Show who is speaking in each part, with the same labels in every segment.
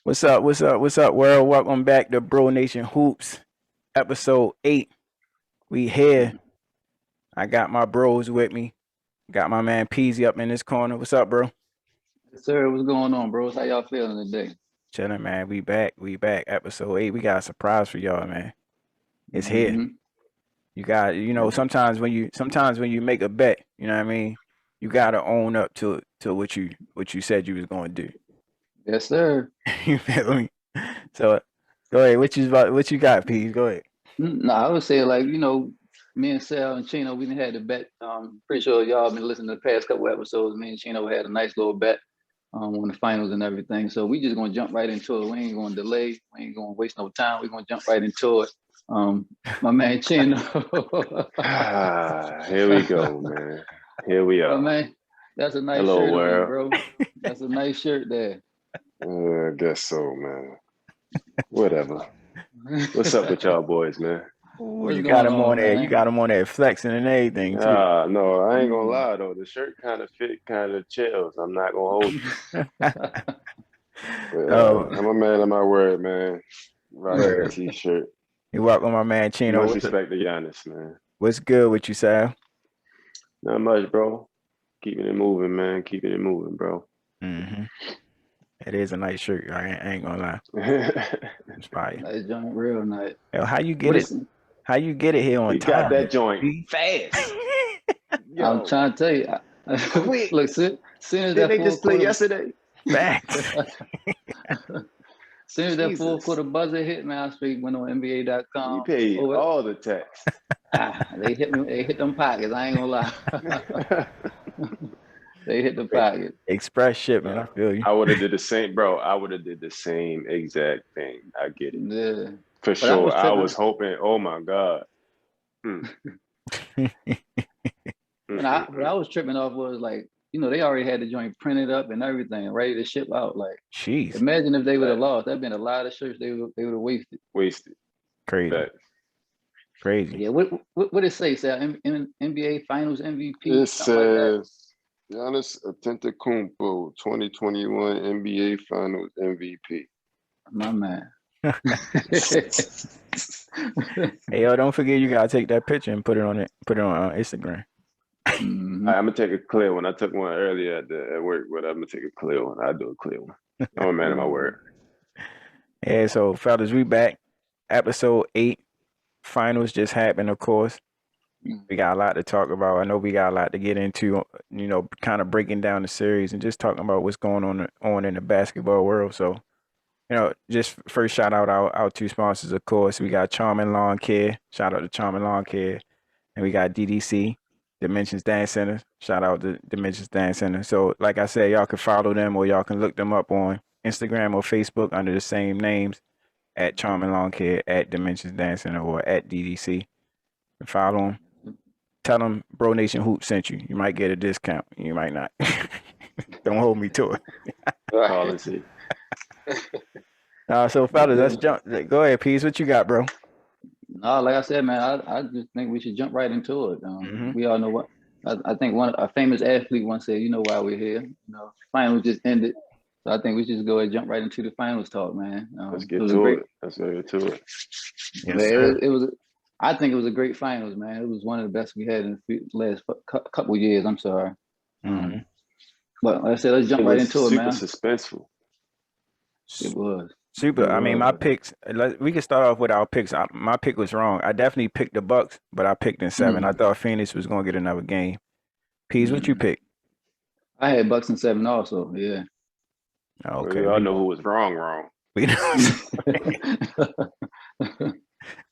Speaker 1: What's up? What's up? What's up, world? Welcome back to Bro Nation Hoops, episode 8. We here. I got my bros with me. Got my man Peasy up in this corner. What's up, bro?
Speaker 2: Yes, sir, what's going on, bros? How y'all feeling today?
Speaker 1: Chilling, man. We back. We back. Episode 8. We got a surprise for y'all, man. It's here.
Speaker 2: Mm-hmm.
Speaker 1: You got, sometimes when you make a bet, you know what I mean? You gotta own up to what you said you was gonna do.
Speaker 2: Yes, sir.
Speaker 1: You feel me? So go ahead. What you got, Peas? Go ahead.
Speaker 2: No, I would say like me and Sal and Chino, we done had a bet. Pretty sure y'all been listening to the past couple episodes. Me and Chino had a nice little bet on the finals and everything. So we just gonna jump right into it. We ain't gonna delay. We ain't gonna waste no time. We gonna jump right into it. My man Chino,
Speaker 3: Here we go, man. Here we
Speaker 2: my
Speaker 3: are.
Speaker 2: man, that's a nice
Speaker 3: Hello,
Speaker 2: shirt on you,
Speaker 3: world.
Speaker 2: bro. That's a nice shirt there.
Speaker 3: I guess so, man. Whatever. What's up with y'all boys, man?
Speaker 1: Ooh,
Speaker 2: What's
Speaker 1: you got
Speaker 2: going
Speaker 1: him on
Speaker 2: on,
Speaker 1: there. You
Speaker 2: man?
Speaker 1: got him on there flexing and everything too.
Speaker 3: No, I ain't gonna
Speaker 2: Mm.
Speaker 3: lie though. The shirt kind of fit, kind of chills. I'm not gonna hold you, but
Speaker 1: Oh,
Speaker 3: I'm a man of my word, man. Rocking the
Speaker 1: word.
Speaker 3: t-shirt.
Speaker 1: You welcome my man Chino.
Speaker 3: Much
Speaker 1: What's
Speaker 3: respect to Giannis, man.
Speaker 1: what's good with you, Sal?
Speaker 3: Not much, bro. Keeping it moving, man. Keeping it moving, bro.
Speaker 1: Mm-hmm. It is a nice shirt. I ain't gonna lie. It's fire.
Speaker 2: Nice joint, real nice.
Speaker 1: Yo, how you get
Speaker 2: What
Speaker 1: it?
Speaker 2: is?
Speaker 1: How you get it here on
Speaker 3: He got
Speaker 1: time?
Speaker 3: that joint
Speaker 1: P?
Speaker 3: fast.
Speaker 2: I'm
Speaker 3: Yo,
Speaker 2: trying to tell you.
Speaker 3: quick.
Speaker 2: Look, soon as
Speaker 3: Didn't
Speaker 2: that
Speaker 3: they
Speaker 2: full
Speaker 3: just play
Speaker 2: quarter,
Speaker 3: yesterday?
Speaker 1: Facts.
Speaker 2: soon as that full
Speaker 3: Jesus.
Speaker 2: quarter buzzer hit, man, I straight went on
Speaker 3: You
Speaker 2: NBA.com.
Speaker 3: paid
Speaker 2: Oh,
Speaker 3: all the tax.
Speaker 2: they hit me. They hit them pockets. I ain't gonna lie. They hit the pocket.
Speaker 1: Express shipment. I
Speaker 3: Uh,
Speaker 1: feel you.
Speaker 3: I would have did the same, bro. I would have did the same exact thing. I get it
Speaker 2: Yeah,
Speaker 3: for
Speaker 2: but I
Speaker 3: sure.
Speaker 2: was
Speaker 3: I was
Speaker 2: tripping.
Speaker 3: hoping. Oh my god. Mm,
Speaker 2: And what I was tripping off was like, they already had the joint printed up and everything, ready to ship out. Like,
Speaker 1: Jeez,
Speaker 2: imagine if they would have
Speaker 3: Facts.
Speaker 2: lost. That'd been a lot of shirts they would have wasted.
Speaker 3: Wasted.
Speaker 1: crazy,
Speaker 3: Facts.
Speaker 1: crazy.
Speaker 2: Yeah, what did it say? Say NBA Finals MVP,
Speaker 3: It
Speaker 2: something like that.
Speaker 3: says Giannis Antetokounmpo, 2021 NBA Finals MVP.
Speaker 2: My man.
Speaker 1: Hey, yo, don't forget you gotta take that picture and put it on it. Put it on Instagram.
Speaker 2: Hmm.
Speaker 3: I'm gonna take a clear one. I took one earlier at work, but I'm gonna take a clear one. I do a clear one. I'm a man of my word.
Speaker 1: Yeah, so fellas, we back. Episode 8. Finals just happened, of course. We got a lot to talk about. I know we got a lot to get into, kind of breaking down the series and just talking about what's going on in the basketball world. So, just first shout out our two sponsors, of course. We got Charming Lawn Care. Shout out to Charming Lawn Care. And we got DDC, Dimensions Dance Center. Shout out to Dimensions Dance Center. So, like I said, y'all can follow them or y'all can look them up on Instagram or Facebook under the same names at Charming Lawn Care, at Dimensions Dance Center, or at DDC. Follow them. Tell them Bro Nation Hoop sent you. You might get a discount. You might not. Don't hold me to it.
Speaker 3: Policy.
Speaker 1: So fellas, let's jump. Go ahead, Peace. What you got, bro?
Speaker 2: No, like I said, man, I just think we should jump right into it.
Speaker 1: Mm-hmm.
Speaker 2: We all know what I think a famous athlete once said, you know why we're here. Finals just ended. So I think we should just go ahead and jump right into the finals talk, man.
Speaker 3: Let's
Speaker 2: It
Speaker 3: get
Speaker 2: was a
Speaker 3: to
Speaker 2: great
Speaker 3: it. Let's get to it.
Speaker 1: Yes,
Speaker 2: man,
Speaker 1: sir.
Speaker 2: it was I think it was a great finals, man. It was one of the best we had in the last couple years. I'm sorry.
Speaker 1: Mm-hmm.
Speaker 2: But like I said, let's
Speaker 3: It
Speaker 2: jump right
Speaker 3: was
Speaker 2: into it,
Speaker 3: super
Speaker 2: man.
Speaker 3: suspenseful.
Speaker 2: It was.
Speaker 1: Super.
Speaker 3: It
Speaker 1: I mean, my
Speaker 3: was.
Speaker 1: picks. We can start off with our picks. My pick was wrong. I definitely picked the Bucks, but I picked in 7. I
Speaker 2: Mm.
Speaker 1: thought Phoenix was gonna get another game. Peas, what you
Speaker 2: Mm.
Speaker 1: pick?
Speaker 2: I had Bucks and 7 also. Yeah.
Speaker 3: Well,
Speaker 1: Okay,
Speaker 3: we all know who was wrong, wrong.
Speaker 1: we know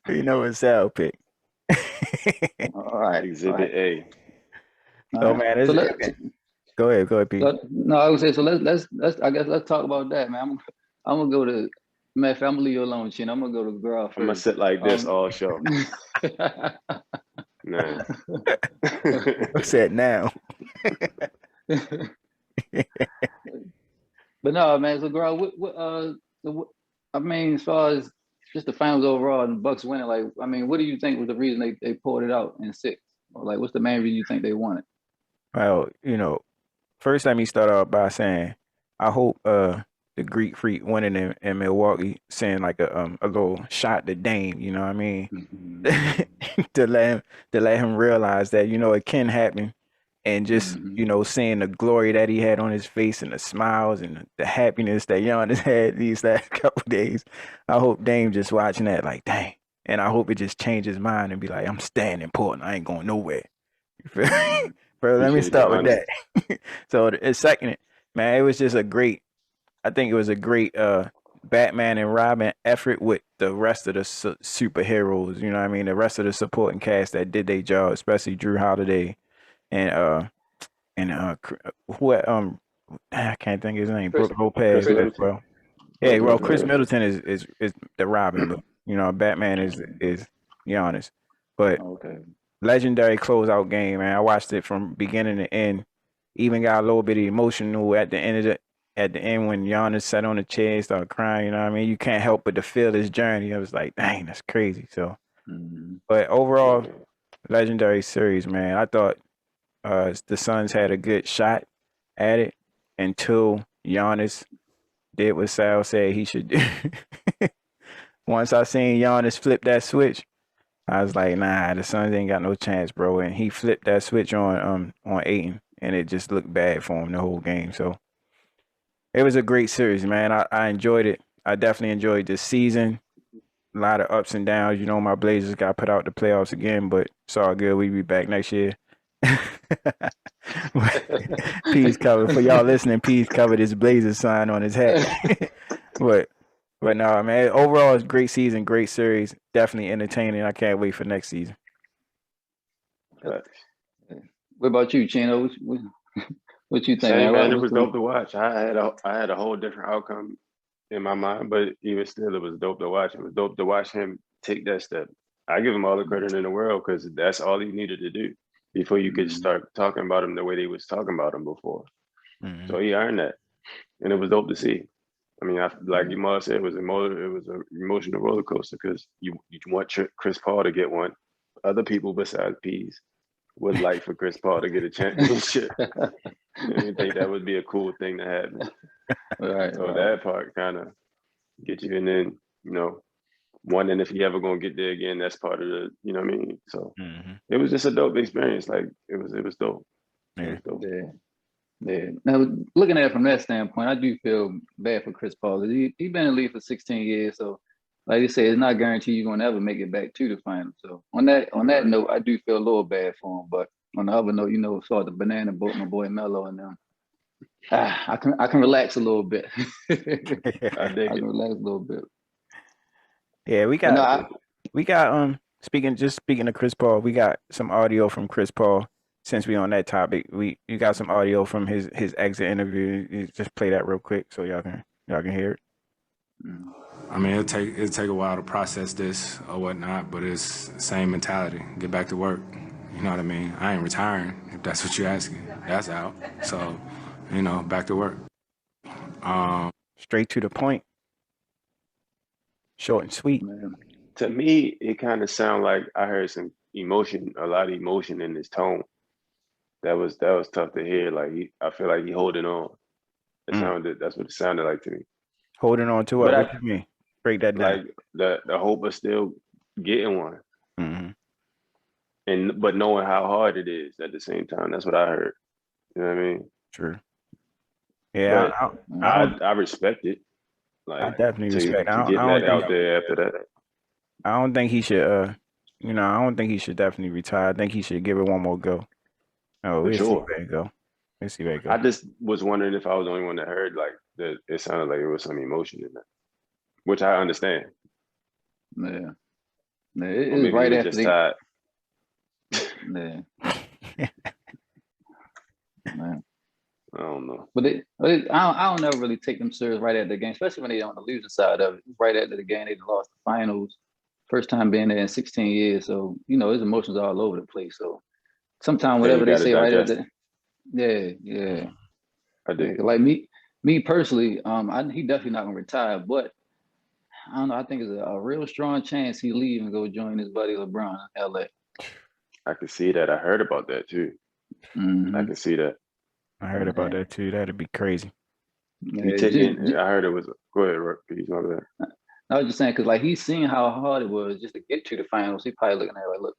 Speaker 1: we know what Sal picked.
Speaker 2: All right. All right.
Speaker 3: Exhibit A.
Speaker 2: All
Speaker 1: So
Speaker 2: right.
Speaker 1: man,
Speaker 2: So
Speaker 1: go ahead, Peas.
Speaker 2: no, I would say so. Let's I guess let's talk about that, man. I'm gonna go to matter of fact, I'm gonna leave you alone, Chin. I'm gonna go to girl
Speaker 3: I'm gonna
Speaker 2: first.
Speaker 3: sit like this all show. Nah.
Speaker 1: What's that now?
Speaker 2: But no, man. So girl, I mean, as far as just the finals overall and the Bucks winning, like, I mean, what do you think was the reason they pulled it out in 6? Or like, what's the main reason you think they won it?
Speaker 1: Well, first let me start off by saying I hope the Greek Freak winning in Milwaukee, saying like a little shot to Dame, you know what I mean? to let him realize that, it can happen, and just, seeing the glory that he had on his face and the smiles and the happiness that Giannis had these last couple days. I hope Dame just watching that like, dang. And I hope it just change his mind and be like, I'm staying in Portland. I ain't going nowhere. You feel me? Bro, let me
Speaker 3: Appreciate the
Speaker 1: start with
Speaker 3: honesty.
Speaker 1: that. So second, man, it was just I think it was a great Batman and Robin effort with the rest of the superheroes. You know what I mean? The rest of the supporting cast that did their job, especially Drew Holiday and who I can't think of his name.
Speaker 2: Chris,
Speaker 1: Brooke
Speaker 3: Chris
Speaker 1: Lopez as
Speaker 3: Middleton.
Speaker 1: well. Yeah,
Speaker 3: Brooke
Speaker 1: well, Chris
Speaker 3: Lopez.
Speaker 1: Middleton is the Robin, but Batman is Giannis. But
Speaker 2: okay.
Speaker 1: legendary closeout game, man. I watched it from beginning to end. Even got a little bit emotional at the end when Giannis sat on the chair and started crying. You know what I mean? You can't help but to feel his journey. I was like, dang, that's crazy. So, but overall,
Speaker 3: Yeah.
Speaker 1: legendary series, man. I thought the Suns had a good shot at it until Giannis did what Sal said he should do. Once I seen Giannis flip that switch, I was like, nah, the Suns ain't got no chance, bro. And he flipped that switch on Aiton, and it just looked bad for him the whole game. So it was a great series, man. I enjoyed it. I definitely enjoyed this season. A lot of ups and downs. My Blazers got put out the playoffs again, but it's all good. We be back next year. Peace cover for y'all listening. Peace covered his Blazers sign on his hat. but no, man. Overall, it's a great season, great series. Definitely entertaining. I can't wait for next season.
Speaker 3: But
Speaker 2: What about you, Chino? What you think,
Speaker 3: same,
Speaker 2: man?
Speaker 3: man. It
Speaker 2: What's
Speaker 3: was
Speaker 2: the
Speaker 3: dope to watch. I had a whole different outcome in my mind, but even still, it was dope to watch. It was dope to watch him take that step. I give him all the credit in the world because that's all he needed to do before you could start talking about him the way they was talking about him before. So he earned that, and it was dope to see. I mean, like Jamal said, it was an emotional roller coaster because you want Chris Paul to get one. Other people besides Pease would like for Chris Paul to get a championship. I think that would be a cool thing to happen.
Speaker 2: right,
Speaker 3: So
Speaker 2: right.
Speaker 3: that part kind of get you, and then wondering if he ever gonna get there again. That's part of the, you know what I mean. So it was just a dope experience. Like it was dope. It
Speaker 1: Yeah.
Speaker 3: was dope.
Speaker 2: Yeah. Yeah. Now, looking at it from that standpoint, I do feel bad for Chris Paul. He been in the league for 16 years, so like you said, it's not guaranteed you're gonna ever make it back to the finals. So on that
Speaker 3: Right.
Speaker 2: note, I do feel a little bad for him. But on the other note, saw the banana boat, my boy Melo, and them. I can relax a little bit.
Speaker 3: I
Speaker 2: I
Speaker 3: dig
Speaker 2: can
Speaker 3: it.
Speaker 2: relax a little bit.
Speaker 1: Yeah,
Speaker 2: But no,
Speaker 1: we got speaking of Chris Paul, we got some audio from Chris Paul. Since we on that topic, you got some audio from his exit interview. You just play that real quick so y'all can hear it.
Speaker 4: I mean, it'll take a while to process this or whatnot, but it's the same mentality. Get back to work. You know what I mean? I ain't retiring, if that's what you're asking. That's out. So, back to work.
Speaker 1: Straight to the point, short and sweet.
Speaker 2: man.
Speaker 3: To me, it kind of sounded like I heard some emotion, a lot of emotion in his tone. That was tough to hear. Like I feel like he holding on. That's what it sounded like to me.
Speaker 1: Holding on to
Speaker 3: But
Speaker 1: what?
Speaker 3: I
Speaker 1: What you mean? Break that down.
Speaker 3: like the hope of still getting one,
Speaker 1: Mm-hmm.
Speaker 3: but knowing how hard it is at the same time. That's what I heard. You know what I mean?
Speaker 1: True. Yeah,
Speaker 3: But
Speaker 1: I don't.
Speaker 3: I respect it.
Speaker 1: I
Speaker 3: Like
Speaker 1: definitely respect.
Speaker 3: to
Speaker 1: I
Speaker 3: getting
Speaker 1: don't
Speaker 3: that
Speaker 1: think.
Speaker 3: out there after that.
Speaker 1: I don't think he should. I don't think he should definitely retire. I think he should give it one more go. Oh,
Speaker 3: For
Speaker 1: we'll see
Speaker 3: sure.
Speaker 1: where it go. We'll see where it go.
Speaker 3: I just was wondering if I was the only one that heard like that. It sounded like there was some emotion in that, which I understand.
Speaker 2: Yeah. It
Speaker 3: Or
Speaker 2: was
Speaker 3: maybe he
Speaker 2: right
Speaker 3: was
Speaker 2: after
Speaker 3: just
Speaker 2: they.
Speaker 3: tired.
Speaker 2: Yeah. Man.
Speaker 3: I don't know.
Speaker 2: But I don't ever really take them serious right after the game, especially when they're on the losing side of it. Right after the game, they lost the finals. First time being there in 16 years. So, his emotions are all over the place. So sometimes
Speaker 3: Yeah, you
Speaker 2: whatever they
Speaker 3: got to
Speaker 2: say right
Speaker 3: digest
Speaker 2: after,
Speaker 3: it.
Speaker 2: yeah.
Speaker 3: I dig it.
Speaker 2: Like me personally, he definitely not gonna retire, but I don't know, I think it's a real strong chance he leave and go join his buddy LeBron in LA.
Speaker 3: I can see that. I heard about that too. I
Speaker 2: Mm-hmm.
Speaker 3: can see that.
Speaker 1: I heard about that too. That'd be crazy.
Speaker 3: You taking? I heard it was. Go ahead, Rock. Please, my bad.
Speaker 2: I was just saying because like he's seen how hard it was just to get to the finals. He probably looking at it like, look,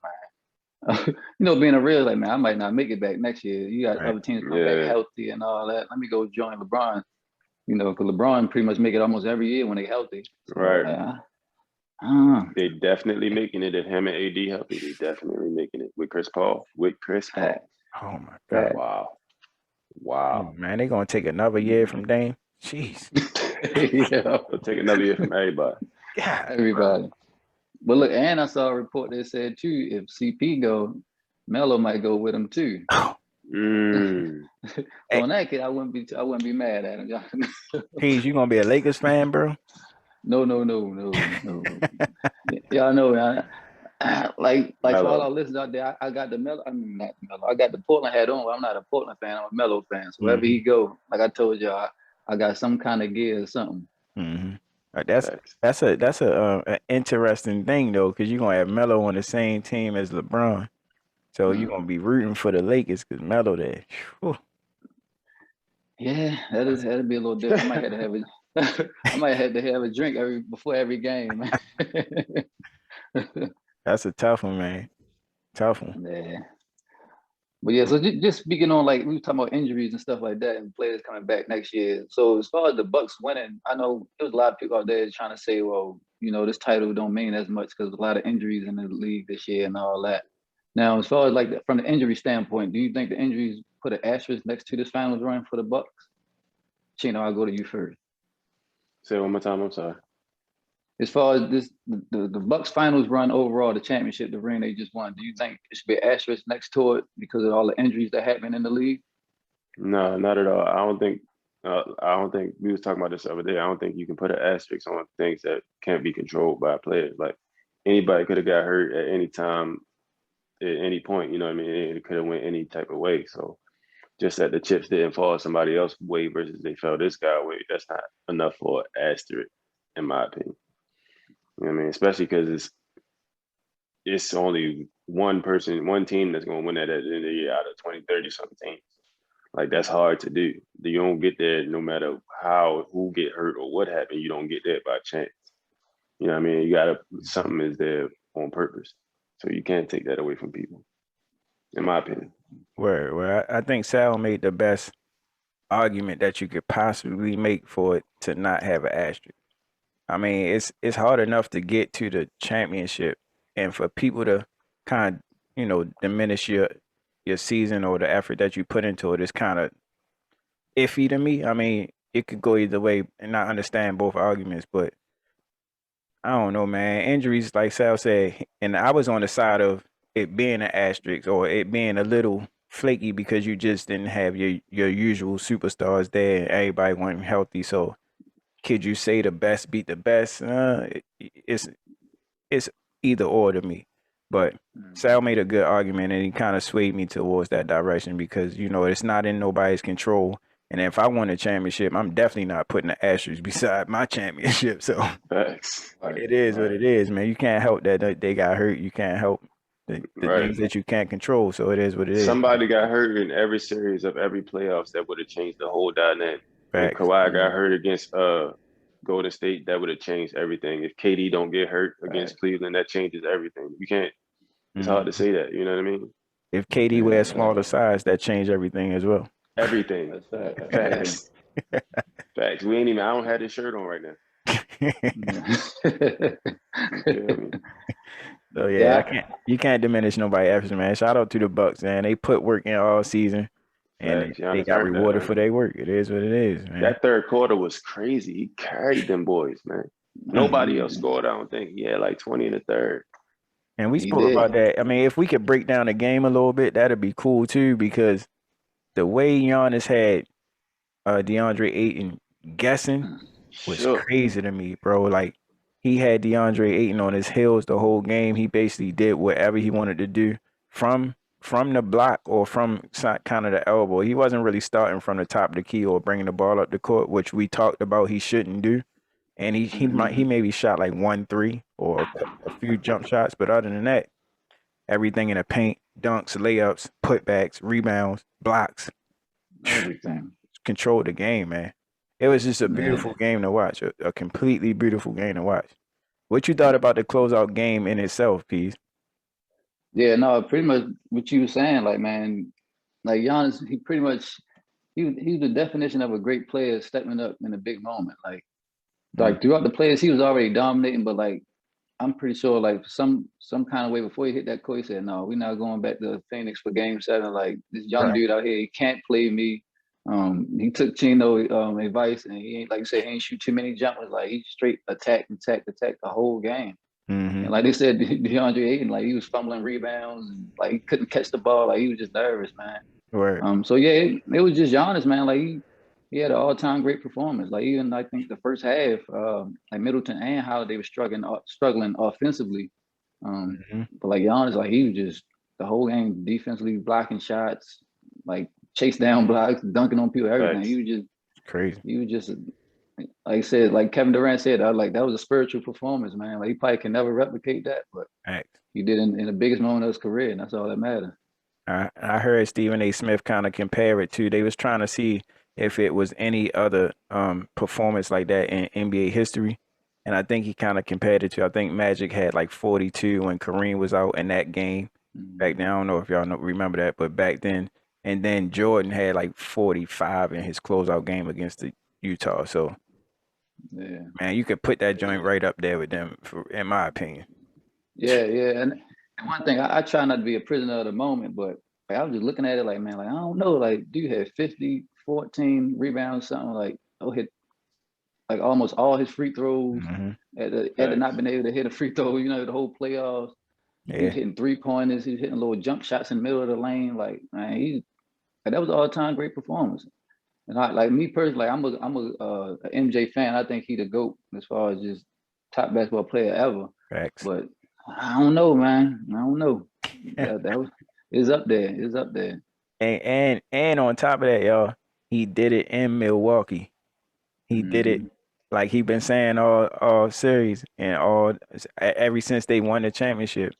Speaker 2: man, being a real like man, I might not make it back next year. You got other teams come back healthy and all that. Let me go join LeBron. Because LeBron pretty much make it almost every year when they healthy. So,
Speaker 3: right. They definitely making it. If him and AD healthy, they definitely making it with Chris Paul.
Speaker 1: Oh my God!
Speaker 3: Wow.
Speaker 1: Oh, man, they gonna take another year from Dame. Jeez.
Speaker 3: They'll take another year from everybody.
Speaker 1: Yeah,
Speaker 2: everybody. But look, and I saw a report that said too, if CP go, Melo might go with him too. So in that case, I wouldn't be mad at him.
Speaker 1: Pease, you gonna be a Lakers fan, bro?
Speaker 2: No. Y'all know, like for all our listeners out there, I got the Melo. I mean, not Melo. I got the Portland hat on. I'm not a Portland fan. I'm a Melo fan. So wherever he go, like I told y'all, I got some kind of gear or something.
Speaker 1: That's a interesting thing though, because you're gonna have Melo on the same team as LeBron, so you're gonna be rooting for the Lakers because Melo there. Whew.
Speaker 2: Yeah, that'd be a little different. I might have to have a drink before every game.
Speaker 1: That's a tough one, man. Tough one.
Speaker 2: Yeah. But yeah, so just speaking on like we were talking about injuries and stuff like that and players coming back next year. So as far as the Bucks winning, I know there's a lot of people out there trying to say, well, this title don't mean as much because a lot of injuries in the league this year and all that. Now, as far as like from the injury standpoint, do you think the injuries put an asterisk next to this finals run for the Bucks? Chino, I'll go to you first.
Speaker 3: Say it one more time. I'm sorry.
Speaker 2: As far as the Bucks finals run overall, the championship, the ring they just won, do you think it should be an asterisk next to it because of all the injuries that happen in the league?
Speaker 3: No, not at all. I don't think we was talking about this the other day. I don't think you can put an asterisk on things that can't be controlled by players. Like anybody could have got hurt at any time, at any point. You know what I mean? It could have went any type of way. So just that the chips didn't fall somebody else's way versus they fell this guy way, that's not enough for an asterisk, in my opinion. You know what I mean? Especially because it's only one team that's going to win that at the end of the year out of 20, 30 something teams. Like that's hard to do. You don't get there no matter who get hurt or what happened. You don't get there by chance. You know what I mean? Something is there on purpose. So you can't take that away from people, in my opinion.
Speaker 1: Where I think Sal made the best argument that you could possibly make for it to not have an asterisk. I mean, it's hard enough to get to the championship, and for people to kind of, diminish your season or the effort that you put into it is kind of iffy to me. I mean, it could go either way, and I understand both arguments, but I don't know, man. Injuries, like Sal said, and I was on the side of it being an asterisk or it being a little flaky because you just didn't have your usual superstars there and everybody wasn't healthy. So could you say the best beat the best? It's either or to me. But Sal made a good argument and he kind of swayed me towards that direction because, it's not in nobody's control. And if I won a championship, I'm definitely not putting an asterisk beside my championship. So it is what it is, man. You can't help that they got hurt. You can't help the things that you can't control. So it is what it is.
Speaker 3: Somebody got hurt in every series of every playoffs that would have changed the whole dynamic. If Kawhi got hurt against Golden State, that would have changed everything. If KD don't get hurt against Cleveland, that changes everything. You can't. It's hard to say that. You know what I mean?
Speaker 1: If KD wears smaller size, that changed everything as well.
Speaker 3: Everything. Facts. Facts. I don't have this shirt on right now.
Speaker 1: So you can't diminish nobody's efforts, man. Shout out to the Bucks, man. They put work in all season, and they got rewarded for their work. It is what it is, man.
Speaker 3: That third quarter was crazy. He carried them boys, man. Nobody else scored. I don't think he had like 20 in the third.
Speaker 1: And we spoke about that. I mean, if we could break down the game a little bit, that'd be cool too, because the way Giannis had DeAndre Ayton guessing was crazy to me, bro. Like he had DeAndre Ayton on his heels the whole game. He basically did whatever he wanted to do from the block or from kind of the elbow. He wasn't really starting from the top of the key or bringing the ball up the court, which we talked about he shouldn't do. And he maybe shot like 1-3 or a few jump shots, but other than that, everything in the paint, dunks, layups, putbacks, rebounds, blocks,
Speaker 2: everything.
Speaker 1: Controlled the game, man. It was just a
Speaker 2: Yeah.
Speaker 1: beautiful game to watch, a completely beautiful game to watch. What you thought about the closeout game in itself, Peace?
Speaker 2: Yeah, no, pretty much what you were saying, like man, like Giannis, he pretty much he was the definition of a great player stepping up in a big moment.
Speaker 1: Mm,
Speaker 2: Like throughout the plays, he was already dominating, but like I'm pretty sure like some kind of way before he hit that court, he said, "No, we're not going back to Phoenix for Game 7. Like this young
Speaker 1: right.
Speaker 2: dude out here, he can't play me." He took Chino advice, and he ain't like you said, he ain't shoot too many jumpers. Like he straight attack, attack, attack the whole game.
Speaker 1: Mm-hmm.
Speaker 2: And like they said, DeAndre Ayton, like he was fumbling rebounds and like he couldn't catch the ball. Like he was just nervous, man.
Speaker 1: Right.
Speaker 2: So yeah, it was just Giannis, man. Like he had an all-time great performance. Like even I think the first half, like Middleton and Holiday were struggling offensively.
Speaker 1: Mm-hmm.
Speaker 2: But like Giannis, like he was just the whole game defensively blocking shots, like chase down blocks, dunking on people, everything.
Speaker 3: Facts.
Speaker 1: Crazy.
Speaker 2: He was just like I said, like Kevin Durant said, like that was a spiritual performance, man. Like he probably can never replicate that, but
Speaker 1: Facts.
Speaker 2: he did in the biggest moment of his career, and that's all that matters.
Speaker 1: I heard Stephen A. Smith kind of compare it to. They was trying to see if it was any other performance like that in NBA history, and I think he kind of compared it to. I think Magic had like 42 when Kareem was out in that game back then. I don't know if y'all remember that, but back then, and then Jordan had like 45 in his closeout game against the Utah. So
Speaker 2: Yeah.
Speaker 1: man, you could put that joint right up there with them, in my opinion.
Speaker 2: Yeah, yeah. And one thing, I try not to be a prisoner of the moment, but like, I was just looking at it like, man, like, I don't know, like, dude had 50, 14 rebounds, something like, hit like almost all his free throws.
Speaker 1: Mm-hmm.
Speaker 2: Had not
Speaker 3: Facts.
Speaker 2: been able to hit a free throw, the whole playoffs. He was
Speaker 1: Yeah,
Speaker 2: hitting 3-pointers, he was hitting little jump shots in the middle of the lane. Like, man, that was all time great performance. And I like me personally, like I'm a MJ fan. I think he the GOAT as far as just top basketball player ever.
Speaker 1: facts.
Speaker 2: But I don't know, man. I don't know. That was is up there. It's up there.
Speaker 1: And on top of that, y'all, he did it in Milwaukee. He did it
Speaker 2: Hmm.
Speaker 1: like he been saying all series and ever since they won the championship.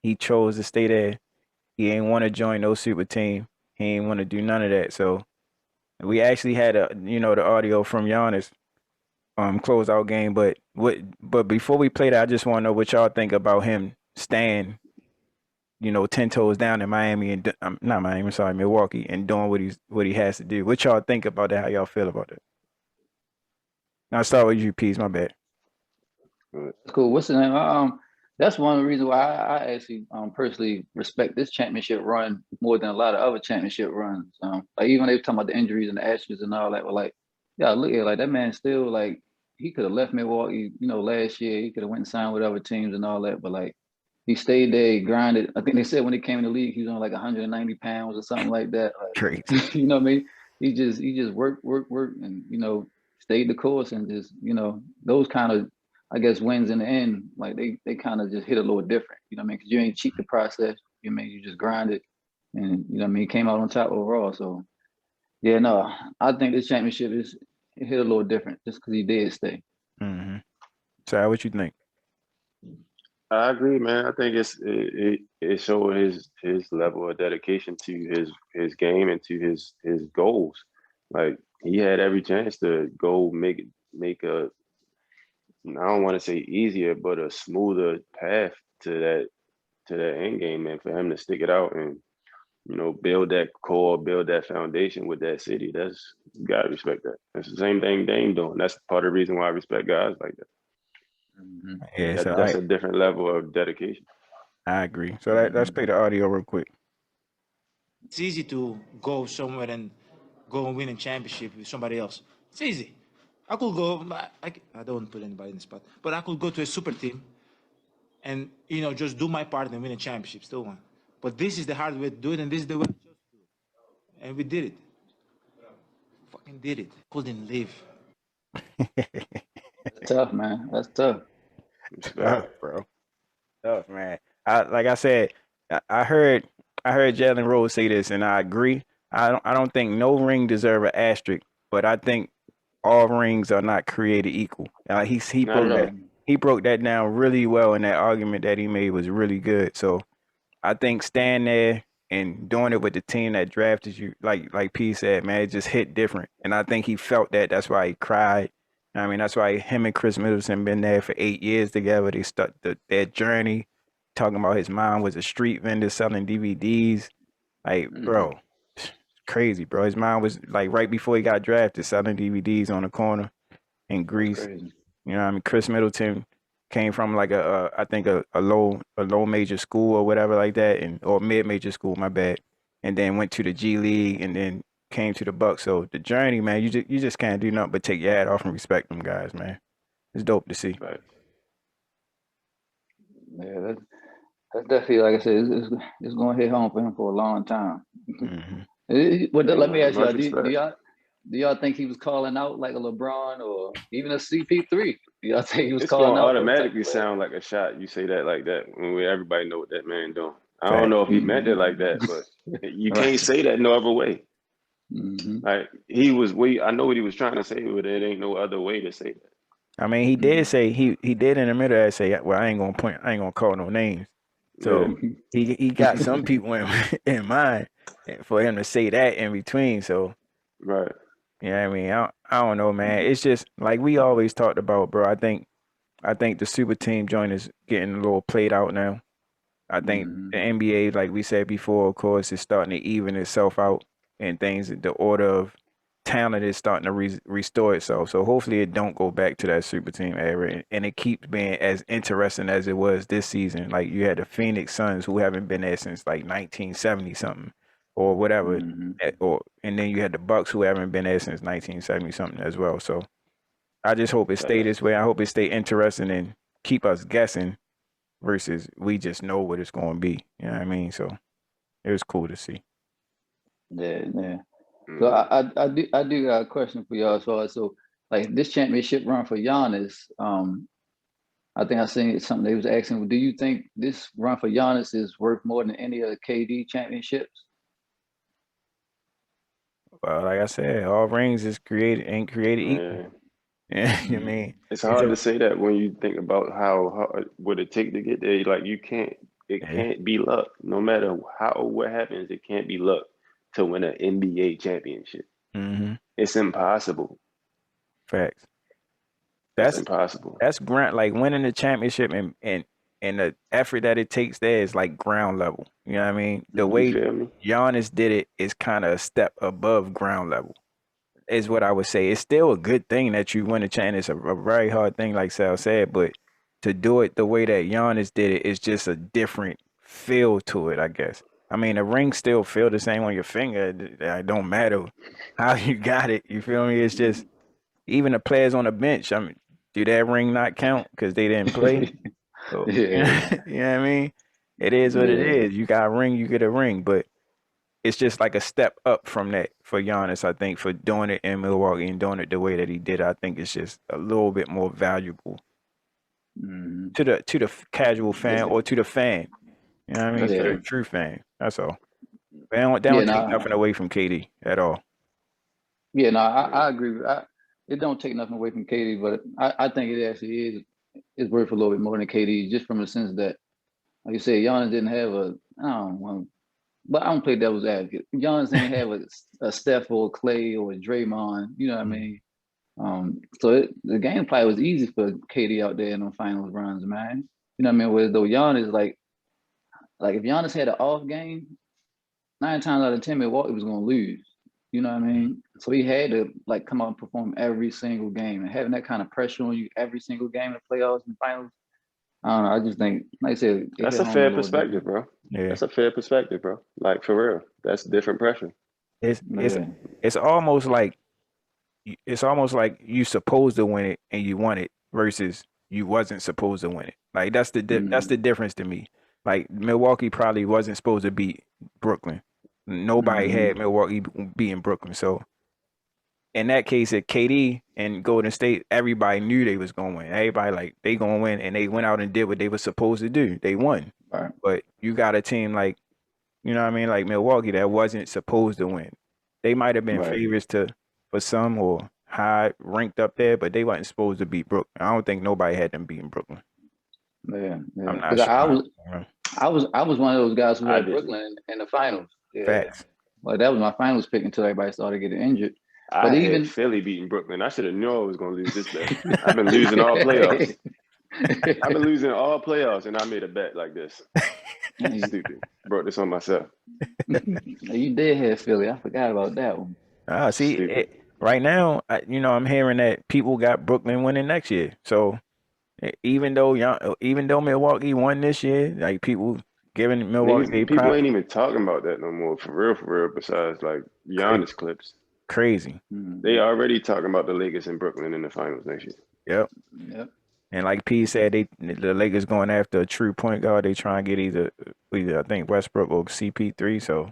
Speaker 1: He chose to stay there. He ain't want to join no super team. He ain't want to do none of that. So we actually had the audio from Giannis closeout game. But before we play that, I just want to know what y'all think about him staying 10 toes down in Miami and not Miami, sorry, Milwaukee, and doing what he has to do. What y'all think about that? How y'all feel about that? I'll start with you, Peace. My bad.
Speaker 2: That's cool. What's the name? That's one of the reasons why I actually personally respect this championship run more than a lot of other championship runs. Like even they were talking about the injuries and the actions and all that. But like, yeah, look at like that man still like he could have left Milwaukee, last year. He could have went and signed with other teams and all that. But like he stayed there, he grinded. I think they said when he came in the league, he was on like 190 pounds or something like that.
Speaker 1: Crazy.
Speaker 2: Like, you know what I mean? He just worked, and stayed the course and just those kind of I guess wins in the end, like they kind of just hit a little different. You know what I mean? Because you ain't cheat the process. You know what I mean? You just grind it, and you know what I mean. Came out on top overall. So yeah, no, I think this championship it hit a little different just because he did stay.
Speaker 1: Mm-hmm. So, what you think?
Speaker 3: I agree, man. I think it showed his level of dedication to his game and to his goals. Like he had every chance to go make a I don't want to say easier, but a smoother path to that end game, and for him to stick it out and build that core, build that foundation with that city. That's you gotta respect that. That's the same thing Dame doing. That's part of the reason why I respect guys like that.
Speaker 2: Mm-hmm.
Speaker 1: Yeah, so
Speaker 3: That's a different level of dedication.
Speaker 1: I agree. So let's play the audio real quick.
Speaker 5: It's easy to go somewhere and go and win a championship with somebody else. It's easy. I could go. I don't put anybody in the spot, but I could go to a super team and just do my part and win a championship. Still one. But this is the hard way to do it, and this is the way I chose to do it. And we did it. Fucking did it. Couldn't live.
Speaker 2: Tough, man. That's tough.
Speaker 1: Tough, bro. Tough, man. Like I said, I heard Jalen Rose say this, and I agree. I don't think no ring deserve an asterisk, but I think all rings are not created equal. He
Speaker 3: Not
Speaker 1: broke
Speaker 3: at all.
Speaker 1: that he broke that down really well, and that argument that he made was really good. So I think staying there and doing it with the team that drafted you, like P said, man, it just hit different. And I think he felt that. That's why he cried. I mean, that's why him and Chris Middleton been there for 8 years together. They start their journey, talking about his mom was a street vendor selling DVDs. Like, bro, crazy, bro. His mom was like right before he got drafted, selling DVDs on the corner in
Speaker 2: That's
Speaker 1: Greece.
Speaker 2: crazy.
Speaker 1: You know what I mean? Chris Middleton came from like I think a low major school or whatever like that, or mid major school, my bad, and then went to the G League and then came to the Bucks. So the journey, man, you just can't do nothing but take your hat off and respect them guys, man. It's dope to see.
Speaker 3: Right.
Speaker 2: Yeah, that's definitely, like I said, it's going to hit home for him for a long time. Well, let me ask y'all,
Speaker 3: Much respect.
Speaker 2: do y'all think he was calling out like a LeBron or even a CP3? Do y'all think he was
Speaker 3: It's
Speaker 2: calling
Speaker 3: gonna
Speaker 2: out those type of
Speaker 3: automatically
Speaker 2: players?
Speaker 3: sound like a shot. You say that like that when everybody know what that man doing. I don't
Speaker 1: Fact.
Speaker 3: know if he meant it like that, but you
Speaker 2: Right.
Speaker 3: can't say that no other way.
Speaker 2: Mhm.
Speaker 3: Like I know what he was trying to say, but it ain't no other way to say that.
Speaker 1: I mean, he did say he did in the middle of that say, well, I ain't gonna call no names.
Speaker 3: Yeah,
Speaker 1: So he got some people in mind for him to say that in between. So
Speaker 3: right.
Speaker 1: yeah, I mean, I don't know, man. It's just like we always talked about, bro. I think the super team joint is getting a little played out now. I think the NBA, like we said before, of course, is starting to even itself out and things. The order of talent is starting to restore itself. So hopefully it don't go back to that super team era, and it keeps being as interesting as it was this season. Like you had the Phoenix Suns who haven't been there since like 1970 something or whatever, and then you had the Bucks who haven't been there since 1970 something as well. So I just hope it stay this way. I hope it stay interesting and keep us guessing versus we just know what it's going to be. You know what I mean? So it was cool to see.
Speaker 2: Yeah. So I do got a question for y'all. So like this championship run for Giannis, I think I seen something they was asking. Do you think this run for Giannis is worth more than any of the KD championships?
Speaker 1: Well, like I said, all rings ain't created equal.
Speaker 3: Yeah.
Speaker 1: Yeah, you mean
Speaker 3: It's
Speaker 1: it's
Speaker 3: hard to say that when you think about how what it take to get there. Like it
Speaker 1: yeah.
Speaker 3: can't be luck. No matter what happens, it can't be luck to win an NBA championship. It's impossible.
Speaker 1: Facts.
Speaker 3: It's
Speaker 1: That's
Speaker 3: impossible.
Speaker 1: ground like winning the championship and the effort that it takes there is like ground level. You know what I mean? The
Speaker 3: You
Speaker 1: way
Speaker 3: feel me?
Speaker 1: Giannis did it is kind of a step above ground level. Is what I would say. It's still a good thing that you win a championship. It's a very hard thing, like Sal said, but to do it the way that Giannis did it is just a different feel to it, I guess. I mean, the ring still feel the same on your finger. It don't matter how you got it. You feel me? It's just even the players on the bench. I mean, do that ring not count because they didn't play? So you know
Speaker 2: Yeah.
Speaker 1: what I mean? It is what it
Speaker 2: Yeah.
Speaker 1: is. You got a ring, you get a ring, but it's just like a step up from that for Giannis, I think, for doing it in Milwaukee and doing it the way that he did. I think it's just a little bit more valuable to the casual fan or to the fan. You know what I mean? For the
Speaker 2: Yeah.
Speaker 1: true fan. That's all. They
Speaker 2: Yeah.
Speaker 1: don't take
Speaker 2: No.
Speaker 1: nothing away from KD at all.
Speaker 2: Yeah. No. I agree. It don't take nothing away from KD, but I think it actually is worth a little bit more than KD, just from the sense that, like you said, Giannis didn't have I don't know, but I don't play devil's advocate. Giannis didn't have a Steph or a Clay or a Draymond. You know what I mean? So the game play was easy for KD out there in the finals runs, man. You know what I mean? Whereas though Giannis, like if Giannis had an off game, 9 times out of 10, Milwaukee was gonna lose. You know what I mean? So he had to like come out and perform every single game, and having that kind of pressure on you every single game in the playoffs and finals. I don't know. I just think, like I said, it
Speaker 3: That's
Speaker 2: hit
Speaker 3: a
Speaker 2: home a
Speaker 3: fair
Speaker 2: little
Speaker 3: perspective,
Speaker 2: different.
Speaker 3: bro.
Speaker 1: Yeah.
Speaker 3: That's a fair perspective, bro. Like for real. That's different pressure.
Speaker 1: It's it's
Speaker 2: Yeah.
Speaker 1: it's almost like you supposed to win it and you won it versus you wasn't supposed to win it. Like that's the difference to me. Like Milwaukee probably wasn't supposed to beat Brooklyn. Nobody had Milwaukee beating Brooklyn. So in that case, at KD and Golden State, everybody knew they was gonna win. Everybody like they gonna win, and they went out and did what they were supposed to do. They won.
Speaker 2: Right.
Speaker 1: But you got a team like, you know what I mean, like Milwaukee that wasn't supposed to win. They might have been
Speaker 2: Right.
Speaker 1: favorites for some or high ranked up there, but they wasn't supposed to beat Brooklyn. I don't think nobody had them beating Brooklyn.
Speaker 2: Yeah.
Speaker 1: I'm
Speaker 2: Yeah.
Speaker 1: not
Speaker 2: Because
Speaker 1: sure.
Speaker 2: I was one of those guys who
Speaker 3: I
Speaker 2: had
Speaker 3: didn't.
Speaker 2: Brooklyn in the finals. Yeah.
Speaker 1: Facts.
Speaker 2: Well, that was my finals pick until everybody started getting injured.
Speaker 3: I
Speaker 2: But
Speaker 3: had
Speaker 2: even
Speaker 3: Philly beating Brooklyn. I should have known I was going to lose this bet. I've been losing all playoffs. I've been losing all playoffs, and I made a bet like this. Stupid. Brought this on myself.
Speaker 2: You did have Philly. I forgot about that one.
Speaker 1: See,
Speaker 3: Stupid.
Speaker 1: right now, I'm hearing that people got Brooklyn winning next year. So even though Milwaukee won this year, like people giving Milwaukee their
Speaker 3: People
Speaker 1: props,
Speaker 3: ain't even talking about that no more, for real, besides like
Speaker 1: crazy,
Speaker 3: Giannis clips.
Speaker 1: crazy.
Speaker 3: They
Speaker 2: Mhm.
Speaker 3: already talking about the Lakers and Brooklyn in the finals next year.
Speaker 1: Yep.
Speaker 2: Yep.
Speaker 1: And like P said, the Lakers going after a true point guard. They try and get either I think Westbrook or CP3. So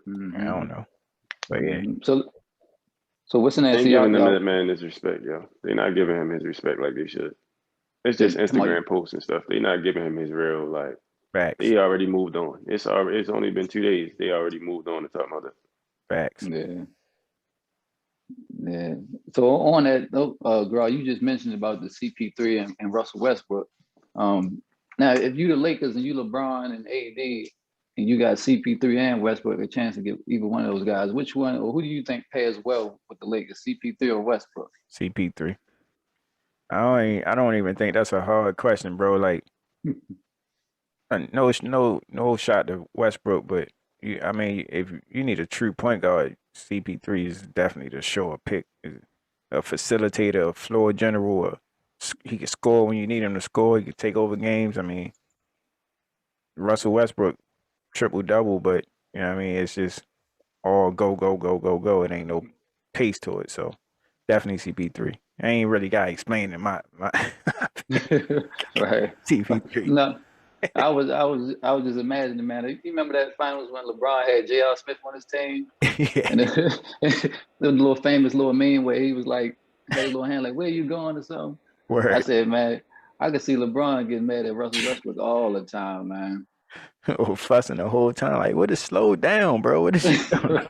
Speaker 1: I
Speaker 2: Mhm.
Speaker 1: don't know, but yeah,
Speaker 2: So what's the
Speaker 3: They
Speaker 2: next?
Speaker 3: ain't
Speaker 2: So
Speaker 3: giving them
Speaker 2: y'all
Speaker 3: that man his respect, yo. They're not giving him his respect like they should. It's just
Speaker 2: come on.
Speaker 3: Instagram posts and stuff. They're not giving him his real like.
Speaker 1: facts,
Speaker 3: They already moved on. It's only been 2 days. They already moved on to talk about that.
Speaker 1: facts.
Speaker 2: Yeah. Yeah. So on that note, girl, you just mentioned about the CP3 and Russell Westbrook. Now if you the Lakers and you LeBron and AD and you got CP3 and Westbrook a chance to get either one of those guys, which one or who do you think pairs well with the Lakers, CP3 or Westbrook?
Speaker 1: CP3. I don't even think that's a hard question, bro. Like no shot to Westbrook, but I mean, if you need a true point guard, CP3 is definitely the sure pick. A facilitator, a floor general. He can score when you need him to score. He can take over games. I mean, Russell Westbrook triple double, but you know what I mean, it's just all go go go go go. It ain't no pace to it. So definitely CP3. I ain't really got to explain it. My
Speaker 2: Right.
Speaker 1: CP3.
Speaker 2: No, I was just imagining, man. You remember that finals when LeBron had J.R. Smith on his team?
Speaker 1: Yeah,
Speaker 2: And the little famous little meme where he was like, had his little hand like, where you going or something? I
Speaker 1: word.
Speaker 2: said, man, I could see LeBron getting mad at Russell Westbrook all the time, man.
Speaker 1: Oh, fussing the whole time. Like, what is slow down, bro? What is you doing?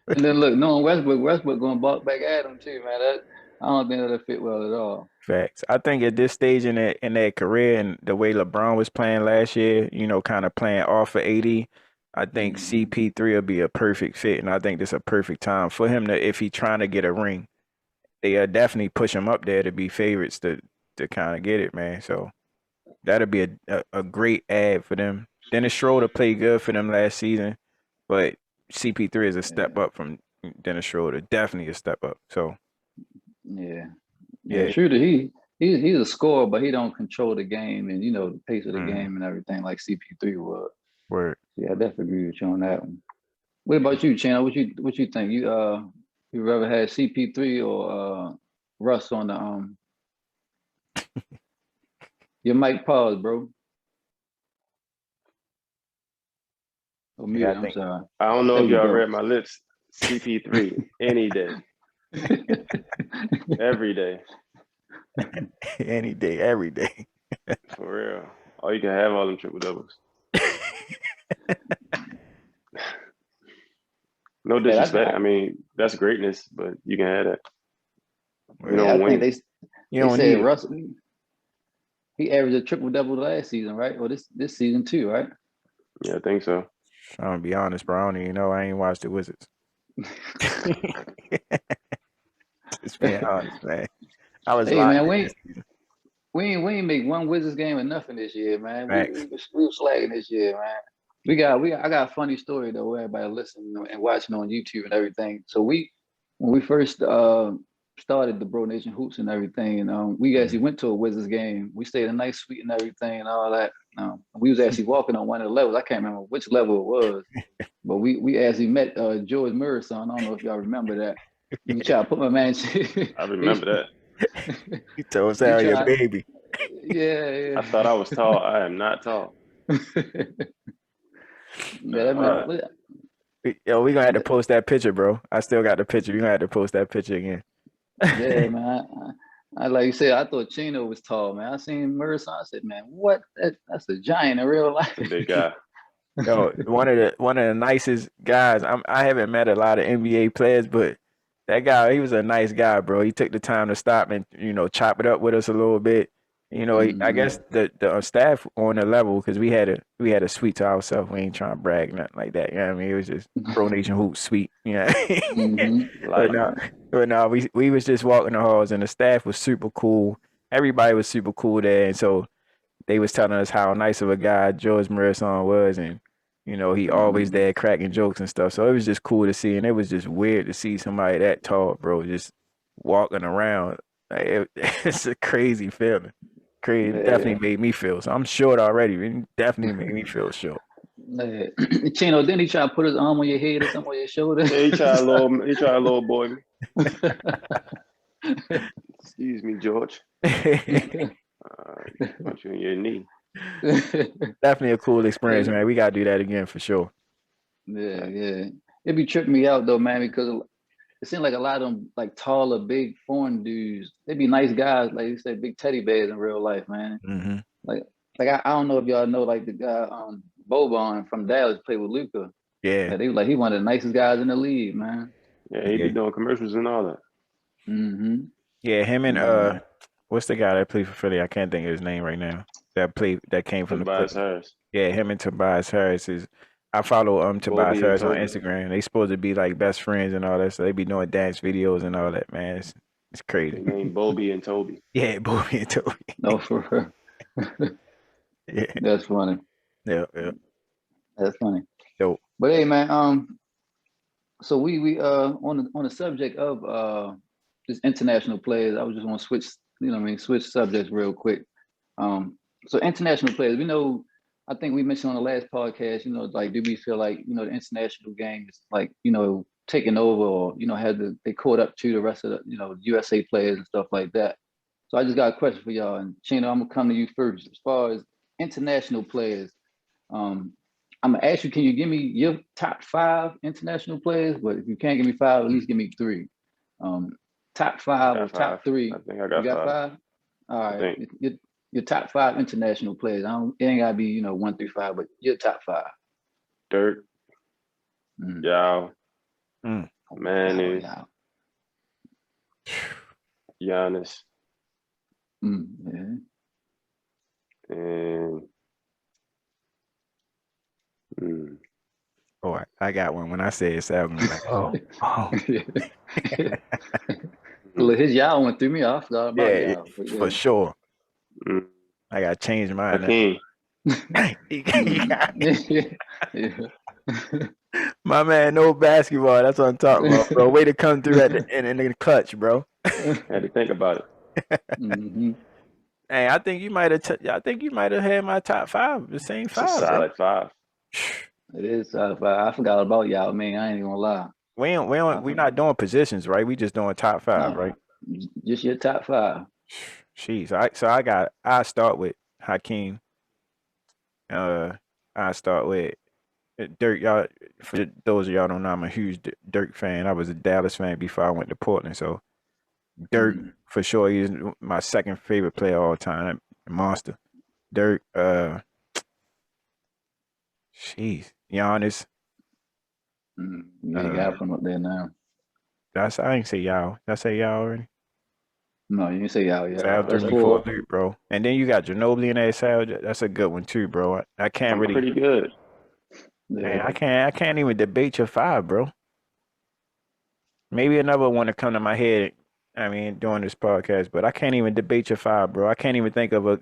Speaker 2: And then look, knowing Westbrook going to balk back at him too, man. I don't think that'll fit well at all.
Speaker 1: Facts. I think at this stage in their career and the way LeBron was playing last year, kind of playing off of AD, I think
Speaker 2: Mhm.
Speaker 1: CP3 will be a perfect fit, and I think this is a perfect time for him to, if he trying to get a ring, they definitely push him up there to be favorites to kind of get it, man. So that'll be a great ad for them. Dennis Schroeder played good for them last season, but CP3 is a step
Speaker 2: Yeah,
Speaker 1: up from Dennis Schroeder, definitely a step up. So
Speaker 2: yeah, yeah.
Speaker 1: yeah,
Speaker 2: Shooter, he's a scorer, but he don't control the game and the pace of the
Speaker 1: mm,
Speaker 2: game and everything like CP3 would.
Speaker 1: word.
Speaker 2: Yeah, I definitely agree with you on that one. What about you, Chano? What you think? You rather had CP3 or Russ on the your mic pause, bro. Oh,
Speaker 1: Yeah, I
Speaker 2: muted. I'm
Speaker 1: think
Speaker 2: sorry.
Speaker 3: I don't know
Speaker 2: There
Speaker 3: if
Speaker 2: we
Speaker 3: y'all
Speaker 2: go.
Speaker 3: read my lips. CP3 any day, every day,
Speaker 1: any day, every day.
Speaker 3: for real. Oh, you can have all them triple doubles. No
Speaker 2: Yeah,
Speaker 3: disrespect. I mean, that's greatness, but you can have that. You
Speaker 1: Word.
Speaker 2: yeah, I
Speaker 3: don't
Speaker 2: think
Speaker 3: win.
Speaker 1: You
Speaker 2: they
Speaker 1: don't
Speaker 2: said
Speaker 1: need it.
Speaker 2: Russ he averaged a triple double last season, right? Or this season too, right?
Speaker 3: Yeah, I think so.
Speaker 1: I'm gonna be honest, bro. I don't even know. I ain't watched the Wizards. Just being honest, man. I was
Speaker 2: Hey
Speaker 1: locked
Speaker 2: man,
Speaker 1: in this season.
Speaker 2: we ain't make one Wizards game or nothing this year, man. We
Speaker 1: Facts.
Speaker 2: we was, we was slacking this year, man. I got a funny story though, where everybody listening and watching on YouTube and everything. So when we first started the Bro Nation Hoops and everything, and we actually
Speaker 1: Mhm.
Speaker 2: went to a Wizards game. We stayed a nice suite and everything and all that. We was actually walking on one of the levels. I can't remember which level it was, but we actually met George Murray's son. I don't know if y'all remember that. We
Speaker 1: Yeah.
Speaker 2: tried to put my man.
Speaker 3: I
Speaker 2: he,
Speaker 3: remember that.
Speaker 1: You told
Speaker 2: he
Speaker 1: Sal your
Speaker 2: tried.
Speaker 1: baby.
Speaker 2: Yeah,
Speaker 3: I thought I was tall. I am not tall.
Speaker 2: yeah. Yeah,
Speaker 3: Not
Speaker 2: that man.
Speaker 3: lying.
Speaker 2: What,
Speaker 1: Yo, we gonna have to post that picture, bro. I still got the picture. We gonna have to post that picture again.
Speaker 2: yeah, man. I like you said, I thought Chino was tall, man. I seen Murray, I said, man, what? That's a giant in real life.
Speaker 3: It's a big guy.
Speaker 1: Yo, one of the nicest guys. I haven't met a lot of NBA players, but that guy, he was a nice guy, bro. He took the time to stop and chop it up with us a little bit. You know, I guess the staff on the level because we had a suite to ourselves. We ain't trying to brag nothing like that. You know what I mean? It was just Pro Nation Hoops suite. You know.
Speaker 3: Like,
Speaker 1: But no, we was just walking the halls and the staff was super cool. Everybody was super cool there, and so they was telling us how nice of a guy George Murison was, and you know he always there cracking jokes and stuff. So it was just cool to see, and it was just weird to see somebody that tall, bro, just walking around. Like, it's a crazy feeling. Crazy. It definitely made me feel. So I'm short already. It definitely made me feel short.
Speaker 2: Chino, didn't he try to put his arm on your head or something on your shoulder?
Speaker 3: he tried a little boy me. Excuse me, George. Punch you in your knee.
Speaker 1: Definitely a cool experience, man. We gotta do that again for sure.
Speaker 2: Yeah. It be tripping me out though, man, because it seems like a lot of them like taller, big foreign dudes. They be nice guys, like you said, big teddy bears in real life, man.
Speaker 1: Mm-hmm.
Speaker 2: Like I don't know if y'all know like the guy Boban from Dallas played with Luka.
Speaker 1: Yeah.
Speaker 2: They were like he one of the nicest guys in the league, man.
Speaker 3: Yeah, he be doing commercials and all that.
Speaker 2: Mm-hmm.
Speaker 1: Yeah, him and what's the guy that played for Philly? I can't think of his name right now. That came from
Speaker 3: Tobias
Speaker 1: the
Speaker 3: Harris.
Speaker 1: Yeah, him and Tobias Harris is. I follow Tobias
Speaker 3: Bobby
Speaker 1: Harris
Speaker 3: and
Speaker 1: on
Speaker 3: Toby.
Speaker 1: Instagram. They supposed to be like best friends and all that. So they be doing dance videos and all that. Man, it's
Speaker 3: They
Speaker 1: crazy.
Speaker 3: named Bobby and Toby.
Speaker 1: Yeah, Bobby and Toby.
Speaker 2: No, for real.
Speaker 1: Yeah,
Speaker 2: That's funny.
Speaker 1: yeah.
Speaker 2: That's funny.
Speaker 1: Dope.
Speaker 2: But hey, man. So we on the subject of just international players. I was just want to switch subjects real quick. So international players, we know. I think we mentioned on the last podcast, like, do we feel like, the international game is like, taking over or, they caught up to the rest of the, USA players and stuff like that. So I just got a question for y'all. And Chino, I'm gonna come to you first. As far as international players, I'm gonna ask you, can you give me your top 5 international players? But if you can't give me 5, at least give me 3. Top 5 or top 3.
Speaker 3: I think I got
Speaker 2: you got
Speaker 3: 5.
Speaker 2: 5? All right. Your top 5 international players. It ain't gotta be 1 through 5, but your top 5.
Speaker 3: Dirk, Yao, Manny, Giannis,
Speaker 2: yeah.
Speaker 3: and
Speaker 1: Oh, I got one. When I say it, I'm like, oh.
Speaker 2: Look, his Yao went through me. I forgot about Yao.
Speaker 1: For sure. I got to change mine.
Speaker 3: Hakeem.
Speaker 1: My man, no basketball. That's what I'm talking about, bro. Way to come through in the clutch, bro.
Speaker 3: Had to think about
Speaker 2: it.
Speaker 1: Hey, I think you might have had my top 5, the same 5.
Speaker 3: It's a solid 5.
Speaker 2: It is solid 5. I forgot about y'all, man. I ain't even gonna lie.
Speaker 1: We not doing positions, right? We just doing top 5, right?
Speaker 2: Just your top 5.
Speaker 1: Jeez. I start with Hakeem. I start with Dirk. Y'all, for those of y'all don't know, I'm a huge Dirk fan. I was a Dallas fan before I went to Portland, so Dirk for sure. He's my second favorite player of all time. Monster. Dirk. Giannis.
Speaker 2: You got him up there now.
Speaker 1: I ain't say y'all. Did I say y'all already?
Speaker 2: No, you didn't say y'all. Yeah,
Speaker 1: Sal threw me for a loop, bro. And then you got Ginobili in that Sal. That's a good one too, bro. I can't really.
Speaker 3: Pretty good.
Speaker 1: Man, I can't even debate your 5, bro. Maybe another one to come to my head. I mean, doing this podcast, but I can't even debate your 5, bro. I can't even think of a.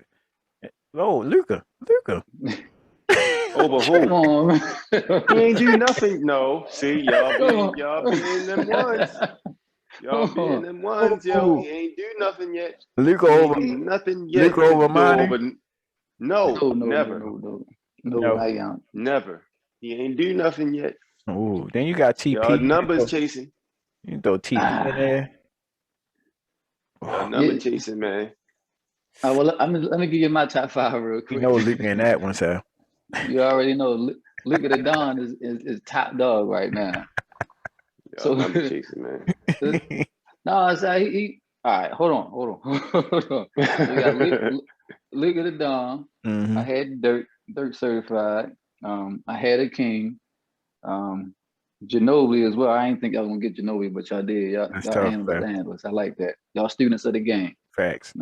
Speaker 1: Oh, Luka.
Speaker 3: Over who? He ain't do nothing. No, see, y'all being them ones. Y'all being them ones, yo. He ain't do nothing yet.
Speaker 1: Luka over
Speaker 3: nothing yet.
Speaker 1: Luka over Monty?
Speaker 3: No, never.
Speaker 2: No,
Speaker 3: I am. Never. He ain't do nothing yet.
Speaker 1: Oh, then you got TP.
Speaker 3: Y'all numbers chasing.
Speaker 1: You throw TP in there.
Speaker 3: Y'all number chasing, man.
Speaker 2: Well, let me give you my top 5 real quick.
Speaker 1: You know Luka in that one, Sal.
Speaker 2: You already know Luka the Don is top dog right now.
Speaker 3: So number chasing, man.
Speaker 2: No, it's he. All right, hold on. We got Luka the Don. I had Dirk certified. I had a King. Ginobili as well. I didn't think I was gonna get Ginobili, but y'all did. Y'all handled the handlers. I like that. Y'all students of the game.
Speaker 1: Facts.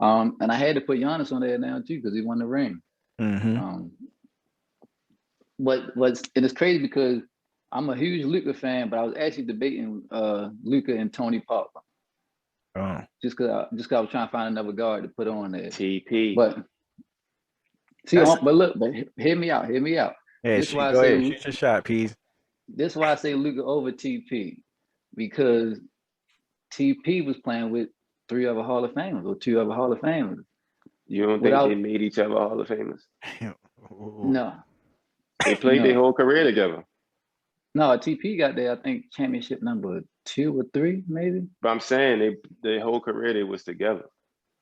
Speaker 2: And I had to put Giannis on there now too because he won the ring.
Speaker 1: Mm-hmm.
Speaker 2: And it's crazy because I'm a huge Luka fan, but I was actually debating Luka and Tony Parker
Speaker 1: Oh.
Speaker 2: just because I was trying to find another guard to put on there.
Speaker 3: TP.
Speaker 2: But see, but hear me out.
Speaker 1: Yeah,
Speaker 2: This is why I
Speaker 1: go
Speaker 2: say
Speaker 1: ahead. Shoot your shot, Pease.
Speaker 2: this is why I say Luka over TP because TP was playing with 3 other Hall of Famers or 2 other Hall of Famers.
Speaker 3: You don't think they made each other Hall of Famers?
Speaker 2: No.
Speaker 3: They played their whole career together.
Speaker 2: No, TP got there, I think, championship number 2 or 3, maybe.
Speaker 3: But I'm saying their whole career they was together.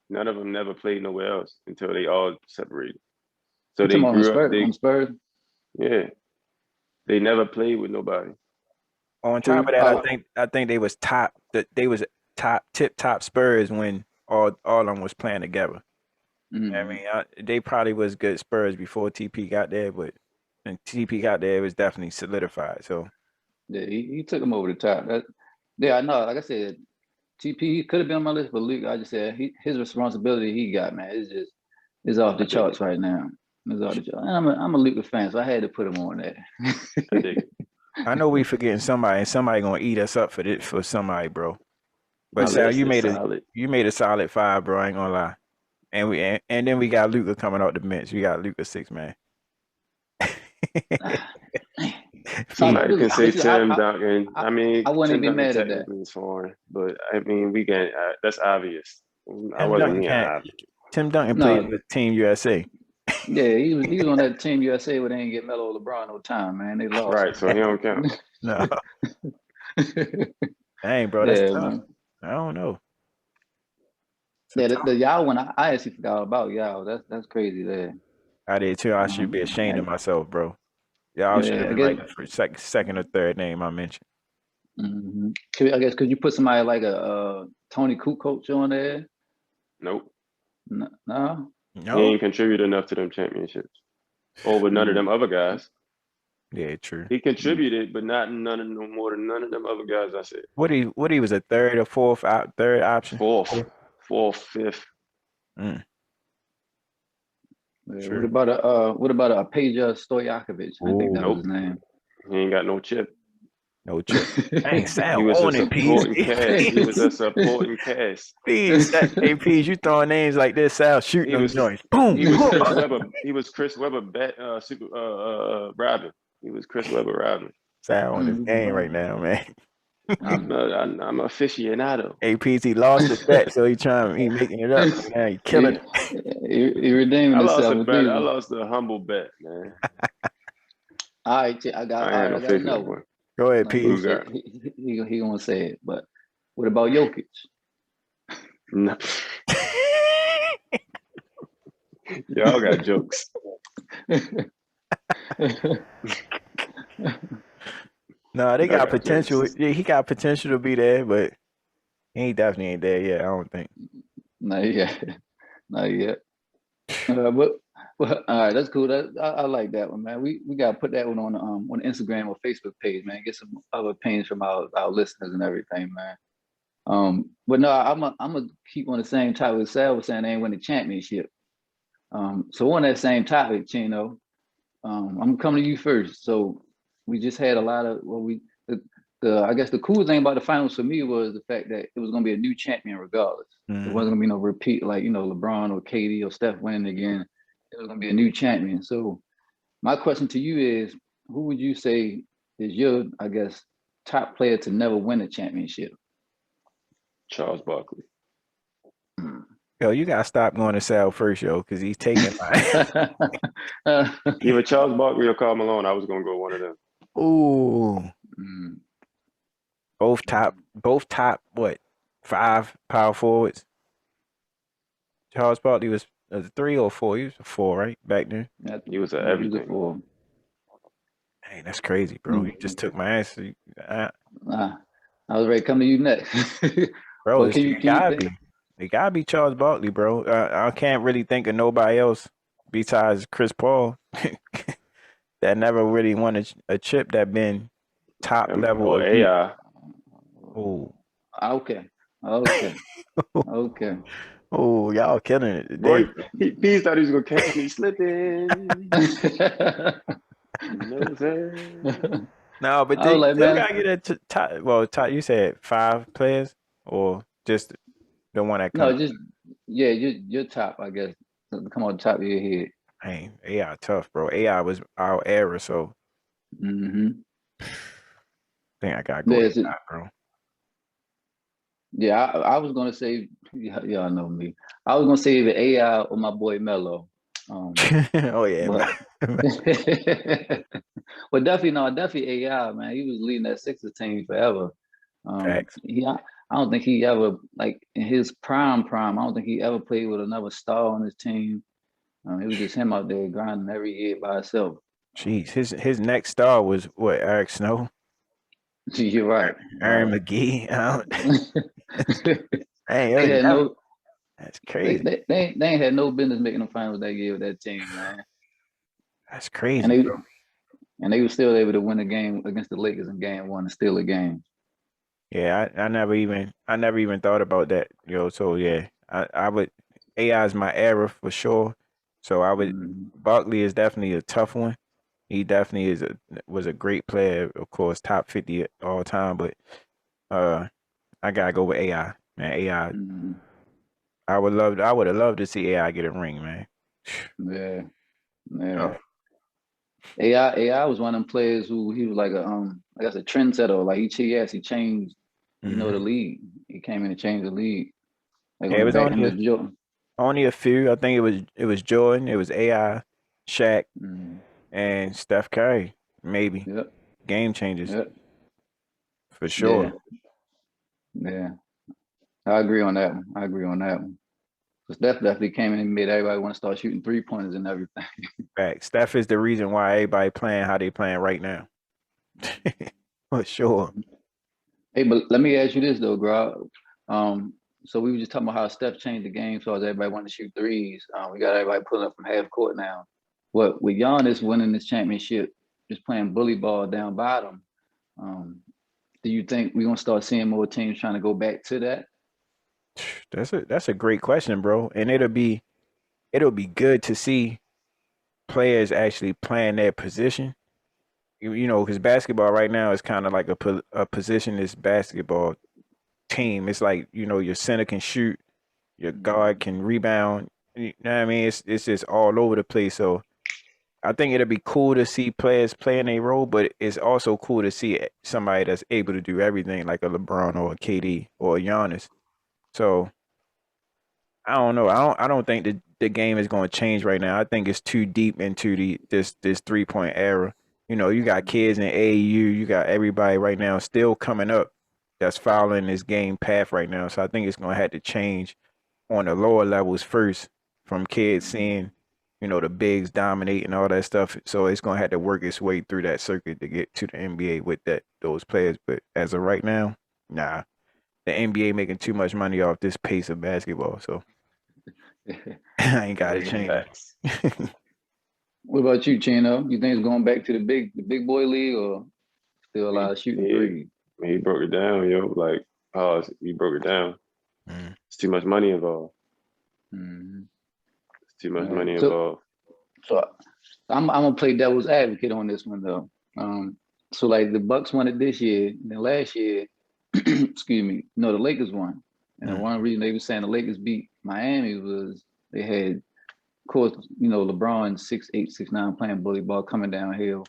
Speaker 3: None of them never played nowhere else until they all separated. So they grew up.
Speaker 2: On Spurs.
Speaker 3: Yeah, they never played with nobody.
Speaker 1: On top of that, I think they was top tip top Spurs when all of them was playing together.
Speaker 2: Mm-hmm.
Speaker 1: I mean, they probably was good Spurs before TP got there, but when TP got there, it was definitely solidified. So
Speaker 2: yeah, he took him over the top. I know. Like I said, TP could have been on my list, but Luke, I just said his responsibility he got, man, is off the charts right now. It's off the charts. And I'm a Luka fan, so I had to put him on there.
Speaker 1: I know we forgetting somebody, and somebody gonna eat us up for somebody, bro. But Sal, you made a solid 5, bro. I ain't gonna lie. And then we got Luka coming out the bench. We got Luka 6 man.
Speaker 3: Somebody can say Tim Duncan. I mean,
Speaker 2: I wouldn't be mad at that.
Speaker 3: It's foreign, but I mean, we can. That's obvious. I wasn't being obvious.
Speaker 1: Tim Duncan played with Team USA.
Speaker 2: Yeah, he was on that Team USA where they didn't get Melo or LeBron no time, man. They lost.
Speaker 3: Right, so he don't count.
Speaker 1: No. Dang, bro, that's tough. Man. I don't know.
Speaker 2: Yeah, the Yao one, I actually forgot about Yao. That's crazy there.
Speaker 1: I did too. I should be ashamed of myself, bro. Y'all should have been like the second or third name I mentioned.
Speaker 2: Mm-hmm. I guess could you put somebody like a Tony Kukoc on there?
Speaker 3: Nope.
Speaker 2: No.
Speaker 3: He ain't contributed enough to them championships over none of them other guys.
Speaker 1: Yeah, true.
Speaker 3: He contributed, but not no more than none of them other guys. I said.
Speaker 1: What he was a third or third option?
Speaker 3: Fourth, fifth.
Speaker 1: Mm.
Speaker 2: Sure. What about a Peja Stojakovic? I think that was his name.
Speaker 3: He ain't got no chip.
Speaker 1: No chip. Dang, Sal,
Speaker 3: he was a supporting cast. He was a supporting cast.
Speaker 1: Pease, Pease, you throwing names like this, Sal, shooting them joints. Boom.
Speaker 3: He was Chris Webber. He was Chris Webber. Robin. He was Chris Webber. Robin.
Speaker 1: Sal on his game right now, man.
Speaker 3: I'm aficionado.
Speaker 1: APs, he lost the bet, so he making it up. Now he killing it.
Speaker 2: He redeeming himself.
Speaker 3: I lost a humble bet, man.
Speaker 2: All right, I got another one.
Speaker 1: Go ahead, P.
Speaker 2: He gonna say it, but what about Jokic?
Speaker 3: No. Y'all got jokes.
Speaker 1: No, they got potential. Yeah, he got potential to be there, but he definitely ain't there yet. I don't think.
Speaker 2: Not yet. But all right, that's cool. I like that one, man. We gotta put that one on Instagram or Facebook page, man. Get some other opinions from our listeners and everything, man. But no, I'm gonna keep on the same topic as Sal was saying. They ain't win the championship. So on that same topic, Chino, I'm coming to you first. So we just had a lot of I guess the cool thing about the finals for me was the fact that it was gonna be a new champion regardless. It wasn't gonna be no repeat like LeBron or KD or Steph winning again. It was gonna be a new champion. So my question to you is, who would you say is your, I guess, top player to never win a championship?
Speaker 3: Charles Barkley.
Speaker 1: Yo, you gotta stop going to Sal first, yo, because he's taking mine.
Speaker 3: Either Charles Barkley or Karl Malone. I was gonna go one of them.
Speaker 1: Ooh. Both top what? 5 power forwards. Charles Barkley was a 3 or 4. He was a 4, right? Back then.
Speaker 3: He was everything.
Speaker 1: Hey, that's crazy, bro. You just took my answer.
Speaker 2: I was ready to come to you next.
Speaker 1: Bro, it gotta be Charles Barkley, bro. I can't really think of nobody else besides Chris Paul that never really won a chip that been top level.
Speaker 3: Or AI.
Speaker 1: Oh.
Speaker 2: Okay.
Speaker 1: Oh, y'all killing it
Speaker 3: Boy,
Speaker 1: today, bro.
Speaker 3: he thought he was gonna catch me slipping. You know what I'm saying?
Speaker 1: No, but
Speaker 2: I was
Speaker 1: they
Speaker 2: like,
Speaker 1: still
Speaker 2: man,
Speaker 1: gotta get a top. Well, top. You said 5 players, or just the one that come
Speaker 2: no,
Speaker 1: to
Speaker 2: just yeah, your top, I guess. Come on, top of your head.
Speaker 1: mind. AI tough, bro. AI was our era, so
Speaker 2: Hmm.
Speaker 1: I think I gotta go
Speaker 2: Yeah,
Speaker 1: AI, bro.
Speaker 2: yeah. I was gonna say, y'all know me. I was gonna say the AI or my boy Mello.
Speaker 1: Oh yeah,
Speaker 2: But
Speaker 1: man.
Speaker 2: but definitely no, definitely AI, man. He was leading that Sixers team forever.
Speaker 1: Facts.
Speaker 2: I don't think he ever like in his prime. I don't think he ever played with another star on his team. It was just him out there grinding every year by himself.
Speaker 1: Jeez, his next star was what? Eric Snow,
Speaker 2: You're right,
Speaker 1: Aaron
Speaker 2: right.
Speaker 1: McGee. Hey, it
Speaker 2: They
Speaker 1: was
Speaker 2: had
Speaker 1: never.
Speaker 2: no,
Speaker 1: That's crazy.
Speaker 2: they ain't had no business making the finals that year with that team, man.
Speaker 1: That's
Speaker 2: And
Speaker 1: crazy,
Speaker 2: they
Speaker 1: bro.
Speaker 2: and they were still able to win a game against the Lakers in game one and steal a game.
Speaker 1: Yeah, I never even thought about that, So yeah, I would AI is my era for sure. So I would
Speaker 2: Mhm.
Speaker 1: Barkley is definitely a tough one. He definitely was a great player, of course, top 50 all time. But uh, I gotta go with AI, man. AI,
Speaker 2: Mhm.
Speaker 1: I would have loved to see AI get a ring, man.
Speaker 2: Yeah, yeah.
Speaker 1: Tough.
Speaker 2: AI was one of them players who he was like a I guess a trendsetter. Like he changed, the
Speaker 1: Hmm.
Speaker 2: league. He came in and changed the league. Like
Speaker 1: Yeah,
Speaker 2: on
Speaker 1: it
Speaker 2: the
Speaker 1: was
Speaker 2: back end of Jordan.
Speaker 1: only a few. I think it was Jordan, it was AI, Shaq,
Speaker 2: Mm.
Speaker 1: and Steph Curry, maybe
Speaker 2: Yep,
Speaker 1: game changers
Speaker 2: yep,
Speaker 1: for
Speaker 2: yeah,
Speaker 1: sure.
Speaker 2: yeah. I agree on that one. I agree on that one. Because Steph definitely came in and made everybody want to start shooting 3 pointers and everything.
Speaker 1: Facts. Steph is the reason why everybody playing how they playing right now. For sure.
Speaker 2: Hey, but let me ask you this though, Grog. So we were just talking about how Steph changed the game so as everybody wanted to shoot threes. We got everybody pulling up from half court now. What with Giannis winning this championship, just playing bully ball down bottom. Um, do you think we're gonna start seeing more teams trying to go back to that?
Speaker 1: That's a great question, bro. And it'll be good to see players actually playing their position. Because basketball right now is kind of like a positionless basketball team. It's like, your center can shoot, your guard
Speaker 2: Mhm.
Speaker 1: can rebound. You know what I mean? It's just all over the place. So I think it'll be cool to see players playing a role, but it's also cool to see somebody that's able to do everything, like a LeBron or a KD or a Giannis. So I don't know. I don't think the game is going to change right now. I think it's too deep into this 3-point era. You got kids in AAU, you got everybody right now still coming up that's following this game path right now. So I think it's going to have to change on the lower levels first from kids seeing, the bigs dominate and all that stuff. So it's going to have to work its way through that circuit to get to the NBA with those players. But as of right now, nah, the NBA making too much money off this pace of basketball. So I ain't got to change.
Speaker 3: Facts.
Speaker 2: What about you, Chino? You think it's going back to the big boy league or still a lot of shooting
Speaker 3: He,
Speaker 2: threes?
Speaker 3: he broke it down, yo. Like, pause. He broke it down.
Speaker 1: Mm.
Speaker 3: It's too much money involved.
Speaker 2: Mhm.
Speaker 3: It's too much
Speaker 2: Yeah.
Speaker 3: money
Speaker 2: So
Speaker 3: involved.
Speaker 2: so I'm gonna play devil's advocate on this one though. So like the Bucks won it this year, and then last year, excuse me, no, the Lakers won. And the
Speaker 1: Mm.
Speaker 2: one reason they were saying the Lakers beat Miami was they had, of course, LeBron 6'8", 6'9", playing bully ball coming downhill.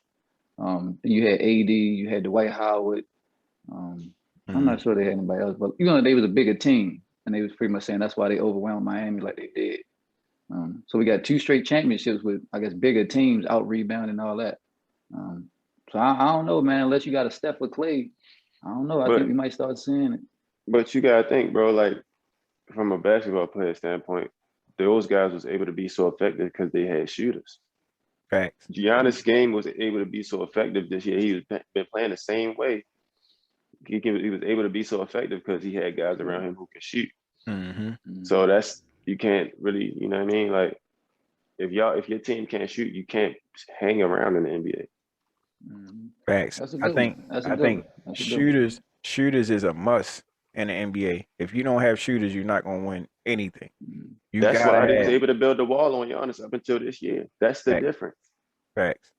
Speaker 2: You had AD, you had Dwight Howard. Um, I'm
Speaker 1: Mm.
Speaker 2: not sure they had anybody else, but they was a bigger team, and they was pretty much saying that's why they overwhelmed Miami like they did. So we got 2 straight championships with, I guess, bigger teams out rebounding and all that. Um, so I don't know, man. Unless you got a Steph or Clay, I don't know. I think
Speaker 3: But
Speaker 2: we might start seeing it.
Speaker 3: you gotta think, bro, like from a basketball player standpoint, those guys was able to be so effective because they had shooters.
Speaker 1: Facts.
Speaker 3: Giannis' game was able to be so effective this year. He was been playing the same way. He was able to be so effective because he had guys around him who can shoot.
Speaker 1: Mm-hmm.
Speaker 3: So
Speaker 2: Mhm.
Speaker 3: that's you can't really, you know what I mean? Like if your team can't shoot, you can't hang around in the NBA.
Speaker 2: Mhm.
Speaker 1: Facts.
Speaker 2: That's a
Speaker 1: I
Speaker 2: good
Speaker 1: think
Speaker 2: one. That's a
Speaker 1: I
Speaker 2: good
Speaker 1: think
Speaker 2: one. That's a good one.
Speaker 1: shooters is a must in the NBA. If you don't have shooters, you're not gonna win anything. You
Speaker 3: That's
Speaker 1: gotta
Speaker 3: why they was
Speaker 1: have
Speaker 3: able to build the wall on Giannis up until this year. That's the
Speaker 1: facts.
Speaker 3: difference.
Speaker 1: Facts.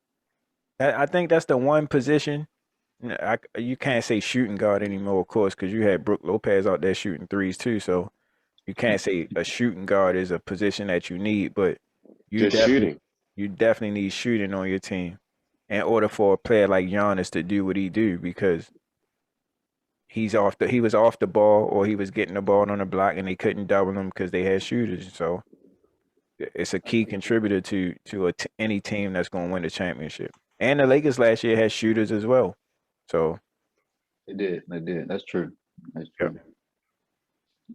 Speaker 1: I think that's the one position. You can't say shooting guard anymore, of course, because you had Brook Lopez out there shooting threes too. So you can't say a shooting guard is a position that you need, but you
Speaker 3: Just
Speaker 1: definitely
Speaker 3: shooting.
Speaker 1: you definitely need shooting on your team in order for a player like Giannis to do what he do because he was off the ball or he was getting the ball on the block and they couldn't double him because they had shooters. So it's a key contributor to any team that's going to win the championship. And the Lakers last year had shooters as well. So
Speaker 2: They did. That's true. That's
Speaker 1: yep.
Speaker 2: true.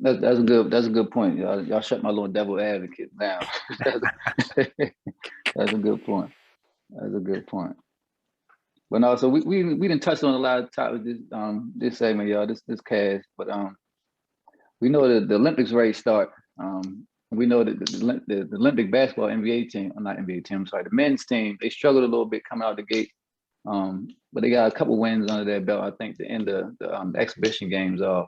Speaker 2: That's a good point. Y'all shut my little devil advocate down. That's a good point. That's a good point. But no, so we didn't touch on a lot of topics this segment, y'all. This cast, but we know that the Olympics already start. We know that the Olympic basketball NBA team, not NBA team, I'm sorry, the men's team, they struggled a little bit coming out the gate. But they got a couple wins under their belt, I think, to end the exhibition games off.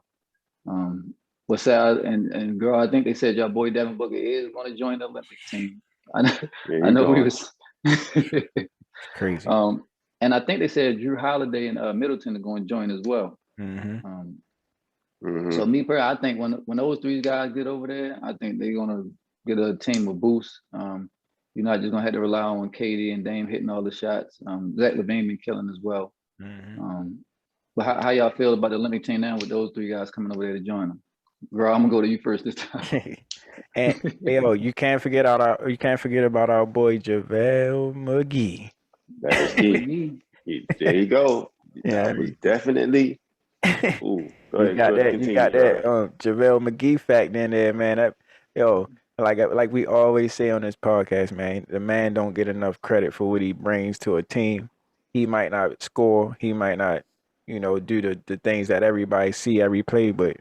Speaker 2: What's that? And girl, I think they said your boy Devin Booker is going to join the Olympic team. I know he was
Speaker 1: crazy.
Speaker 2: And I think they said Drew Holiday and Middleton are going to join as well. So me personally, I think when those three guys get over there, I think they're going to get a team a boost. You're not just going to have to rely on KD and Dame hitting all the shots. Zach LaVine been killing as well. But how y'all feel about the Olympic team now with those three guys coming over there to join them? Girl, I'm gonna go to you first this time.
Speaker 1: And yo, you can't forget about our boy JaVale McGee.
Speaker 3: That was key. There you go.
Speaker 1: Yeah,
Speaker 3: that was definitely. Ooh, go ahead.
Speaker 1: You got that JaVale McGee fact in there, man. Like we always say on this podcast, man, the man don't get enough credit for what he brings to a team. He might not score, he might not, do the things that everybody see every play, but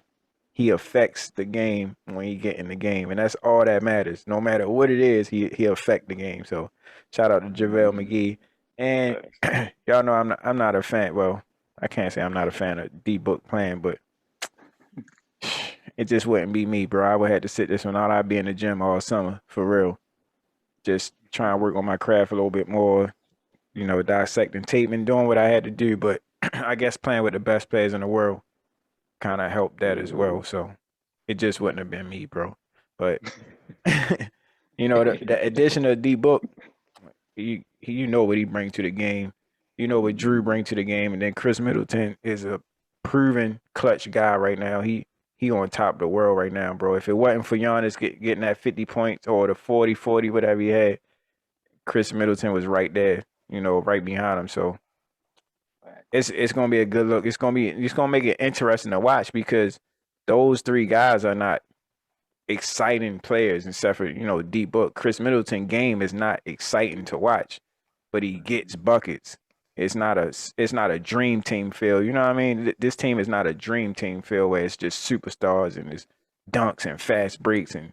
Speaker 1: he affects the game when he get in the game, and that's all that matters. No matter what it is, he affect the game. So shout out to JaVale McGee. And y'all know I'm not a fan. Well, I can't say I'm not a fan of D-Book playing, but it just wouldn't be me, bro. I would have to sit this one out. I'd be in the gym all summer, for real. Just trying to work on my craft a little bit more, dissecting tape and doing what I had to do. But I guess playing with the best players in the world kind of helped that as well. So it just wouldn't have been me, bro. But, the addition of D-Book, you know what he brings to the game. You know what Drew brings to the game. And then Chris Middleton is a proven clutch guy right now. He on top of the world right now, bro. If it wasn't for Giannis getting that 50 points or the 40, whatever he had, Chris Middleton was right there, right behind him. So it's gonna be a good look. It's gonna make it interesting to watch because those three guys are not exciting players except for, D-Book. Chris Middleton game is not exciting to watch, but he gets buckets. It's not a dream team feel. You know what I mean? This team is not a dream team feel where it's just superstars and it's dunks and fast breaks and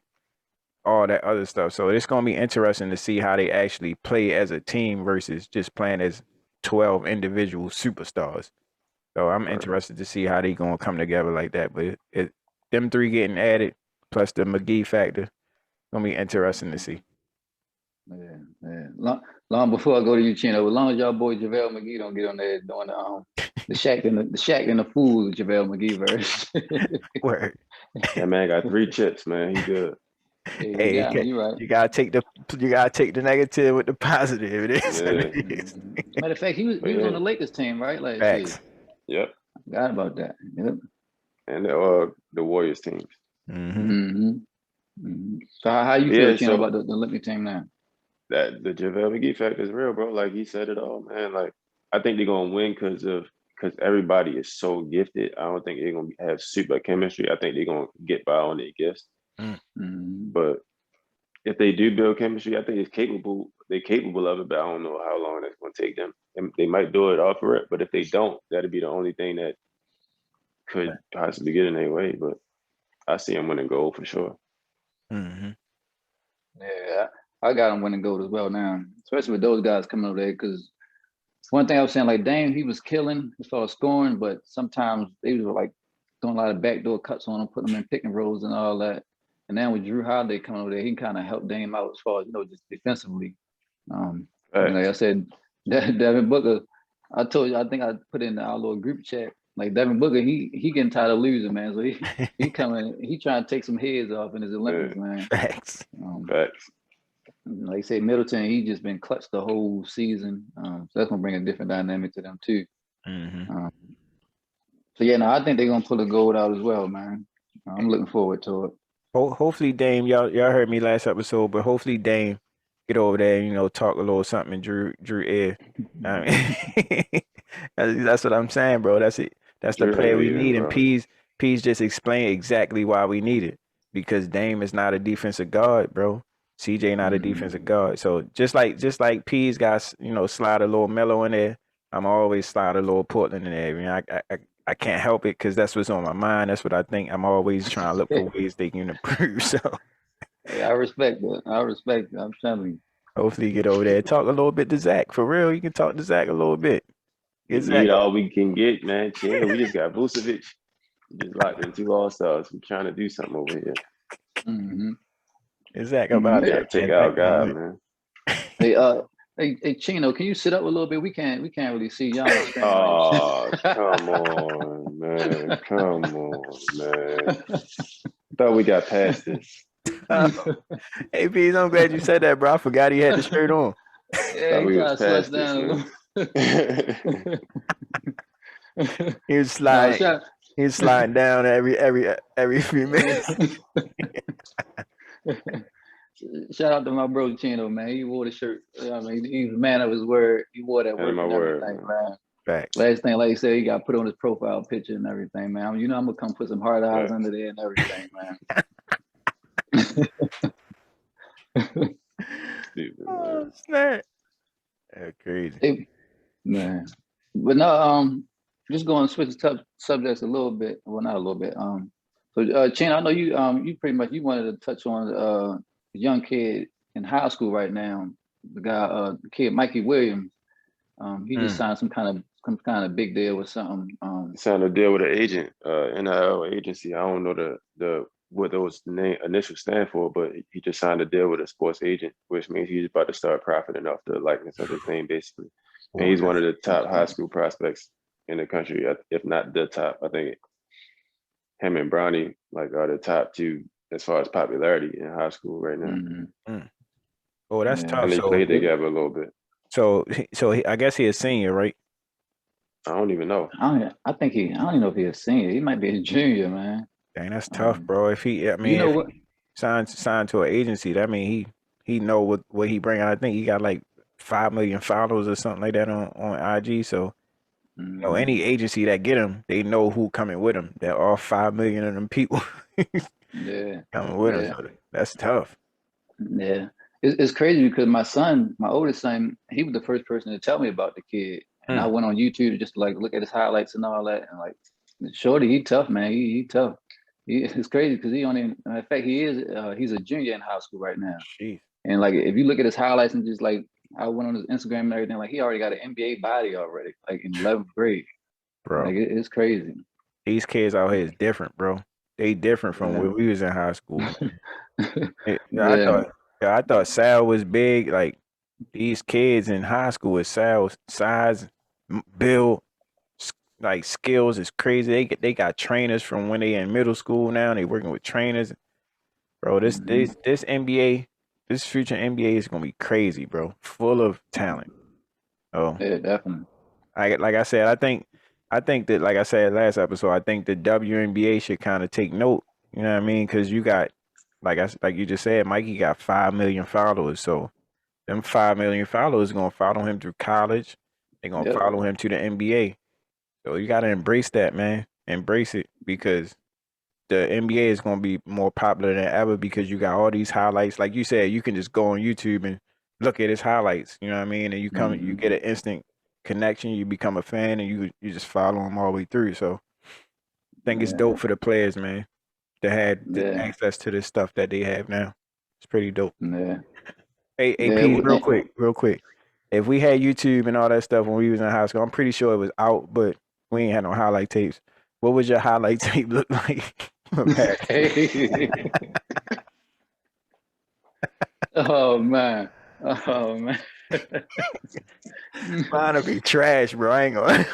Speaker 1: all that other stuff. So it's going to be interesting to see how they actually play as a team versus just playing as 12 individual superstars. So I'm interested to see how they going to come together like that. But them three getting added plus the McGee factor, going to be interesting to see.
Speaker 2: Yeah. Long before I go to you, Chino, as long as y'all boy JaVale McGee don't get on there doing the Shaq and the Fool JaVale McGee verse.
Speaker 1: Word.
Speaker 3: That man got 3 chips, man. He good.
Speaker 1: Hey,
Speaker 2: you're right.
Speaker 1: You gotta take the negative with the positive. It is.
Speaker 3: Yeah.
Speaker 2: Matter of fact, he was on the Lakers team, right? Like,
Speaker 1: Facts.
Speaker 3: Yep.
Speaker 2: Forgot about that. Yep.
Speaker 3: And the Warriors teams.
Speaker 2: So how you feel, Chino, about the Olympic team now?
Speaker 3: That the JaVale McGee factor is real, bro. Like he said it all, man. Like I think they're gonna win because everybody is so gifted. I don't think they're gonna have super chemistry. I think they're gonna get by on their gifts. But if they do build chemistry, I think they're capable of it, but I don't know how long that's gonna take them. And they might do it off of it, but if they don't, that'd be the only thing that could possibly get in their way. But I see them winning gold for sure.
Speaker 2: Yeah, I got them winning gold as well now, especially with those guys coming over there. Because one thing I was saying, like Dame, he was killing as far as scoring, but sometimes they were like doing a lot of backdoor cuts on him, putting them in pick and rolls and all that. And now with Drew Holiday coming over there, he can kind of help Dame out as far as, just defensively. Like I said, Devin Booker, I told you, I think I put in our little group chat, like Devin Booker, he getting tired of losing, man. So he trying to take some heads off in his Olympics, man.
Speaker 1: Facts.
Speaker 3: Facts.
Speaker 2: Like I say, Middleton, he just been clutch the whole season. So that's gonna bring a different dynamic to them too.
Speaker 1: Mm-hmm.
Speaker 2: So yeah, no, I think they're gonna pull the gold out as well, man. I'm looking forward to it.
Speaker 1: Hopefully Dame, y'all heard me last episode, but hopefully Dame get over there and talk a little something in Drew ear. I mean, that's what I'm saying, bro. That's it. That's the
Speaker 3: Drew
Speaker 1: player
Speaker 3: ain't
Speaker 1: we
Speaker 3: leaving,
Speaker 1: need, and
Speaker 3: bro.
Speaker 1: Pease just explained exactly why we need it, because Dame is not a defensive guard, bro. CJ not a defensive guard. So just like Pease got slide a little Mellow in there, I'm always slide a little Portland in there. I mean, I can't help it because that's what's on my mind. That's what I think. I'm always trying to look for ways they can improve. So
Speaker 2: Hey, I respect that. I respect it. I'm telling you.
Speaker 1: hopefully get over there. Talk a little bit to Zach. For real, you can talk to Zach a little bit.
Speaker 3: We
Speaker 1: Get Zach
Speaker 3: need
Speaker 1: up.
Speaker 3: all we can get, man. Chill. We just got Vucevic. We just locked in 2 All-Stars. We're trying to do something over here.
Speaker 1: Get Zach up out
Speaker 3: Yeah,
Speaker 1: there.
Speaker 3: take
Speaker 1: Man.
Speaker 3: out God, man.
Speaker 2: Hey, Chino, can you sit up a little bit? We can't really see y'all.
Speaker 3: Oh, come on, man. Come on, man. Thought we got past this.
Speaker 1: Hey, Pease, I'm glad you said that, bro. I forgot he had the shirt on.
Speaker 2: Yeah,
Speaker 3: Thought we
Speaker 2: he
Speaker 3: was
Speaker 2: trying to
Speaker 3: past this, man.
Speaker 1: He was sliding. He was sliding down every few minutes.
Speaker 2: Shout out to my bro Chino, man. He wore the shirt. I mean, he's a man of his word. He wore that work and everything, man.
Speaker 1: Facts.
Speaker 2: Last thing, like you said, he got put on his profile picture and everything, man. I'm gonna come put some hard eyes under there and everything, man.
Speaker 3: Stupid,
Speaker 1: Oh,
Speaker 3: man.
Speaker 1: snap. That's crazy.
Speaker 2: Hey, man. But no, just going to switch subjects a little bit. Well, not a little bit. So Chan, I know you pretty much you wanted to touch on a young kid in high school right now. The guy, the kid Mikey Williams. He just signed some kind of big deal with something.
Speaker 3: Signed a deal with an agent, NIL agency. I don't know the what those initials stand for, but he just signed a deal with a sports agent, which means he's about to start profiting off the likeness of his name, basically. And he's one of the top high school prospects in the country, if not the top. I think him and Bronny are the top 2 as far as popularity in high school right now.
Speaker 1: Oh, that's tough.
Speaker 3: And they played together a little bit.
Speaker 1: So I guess he's a senior, right?
Speaker 3: I don't even know.
Speaker 2: I don't even know if he's a senior. He might be a junior, man.
Speaker 1: Dang, that's tough, bro. If he
Speaker 2: what?
Speaker 1: He signed to an agency, that mean he know what he bring. I think he got like 5 million followers or something like that on IG. So any agency that get him, they know who coming with him. They're all 5 million of them people. Coming with him. So that's tough.
Speaker 2: Yeah. It's crazy because my oldest son, he was the first person to tell me about the kid. And I went on YouTube to just look at his highlights and all that. And shorty, he tough, man. He tough. It's crazy because in fact, he's a junior in high school right now.
Speaker 1: Jeez.
Speaker 2: And if you look at his highlights and just I went on his Instagram and everything, he already got an NBA body already, in 11th grade.
Speaker 1: Bro.
Speaker 2: It's crazy.
Speaker 1: These kids out here is different, bro. They different from when we was in high school. I thought Sal was big. These kids in high school with Sal's size, build, skills is crazy. They got trainers from when they in middle school now. They working with trainers. Bro, this NBA, this future NBA is gonna be crazy, bro. Full of talent. Oh,
Speaker 2: yeah, definitely.
Speaker 1: Like I said, I think that, like I said last episode, I think the WNBA should kind of take note. You know what I mean? Because you got, like you just said, Mikey got 5 million followers. So them 5 million followers gonna follow him through college. They're gonna follow him to the NBA. So you gotta embrace that, man. Embrace it, because the NBA is gonna be more popular than ever because you got all these highlights. Like you said, you can just go on YouTube and look at his highlights. You know what I mean? And you get an instant connection. You become a fan, and you just follow him all the way through. So I think it's dope for the players, man, to have the access to this stuff that they have now. It's pretty dope.
Speaker 2: Yeah.
Speaker 1: Hey, Pete, real quick. If we had YouTube and all that stuff when we was in high school, I'm pretty sure it was out, but we ain't had no highlight tapes. What would your highlight tape look like?
Speaker 2: Oh man. Oh man.
Speaker 1: Mine will be trash, bro. I ain't gonna.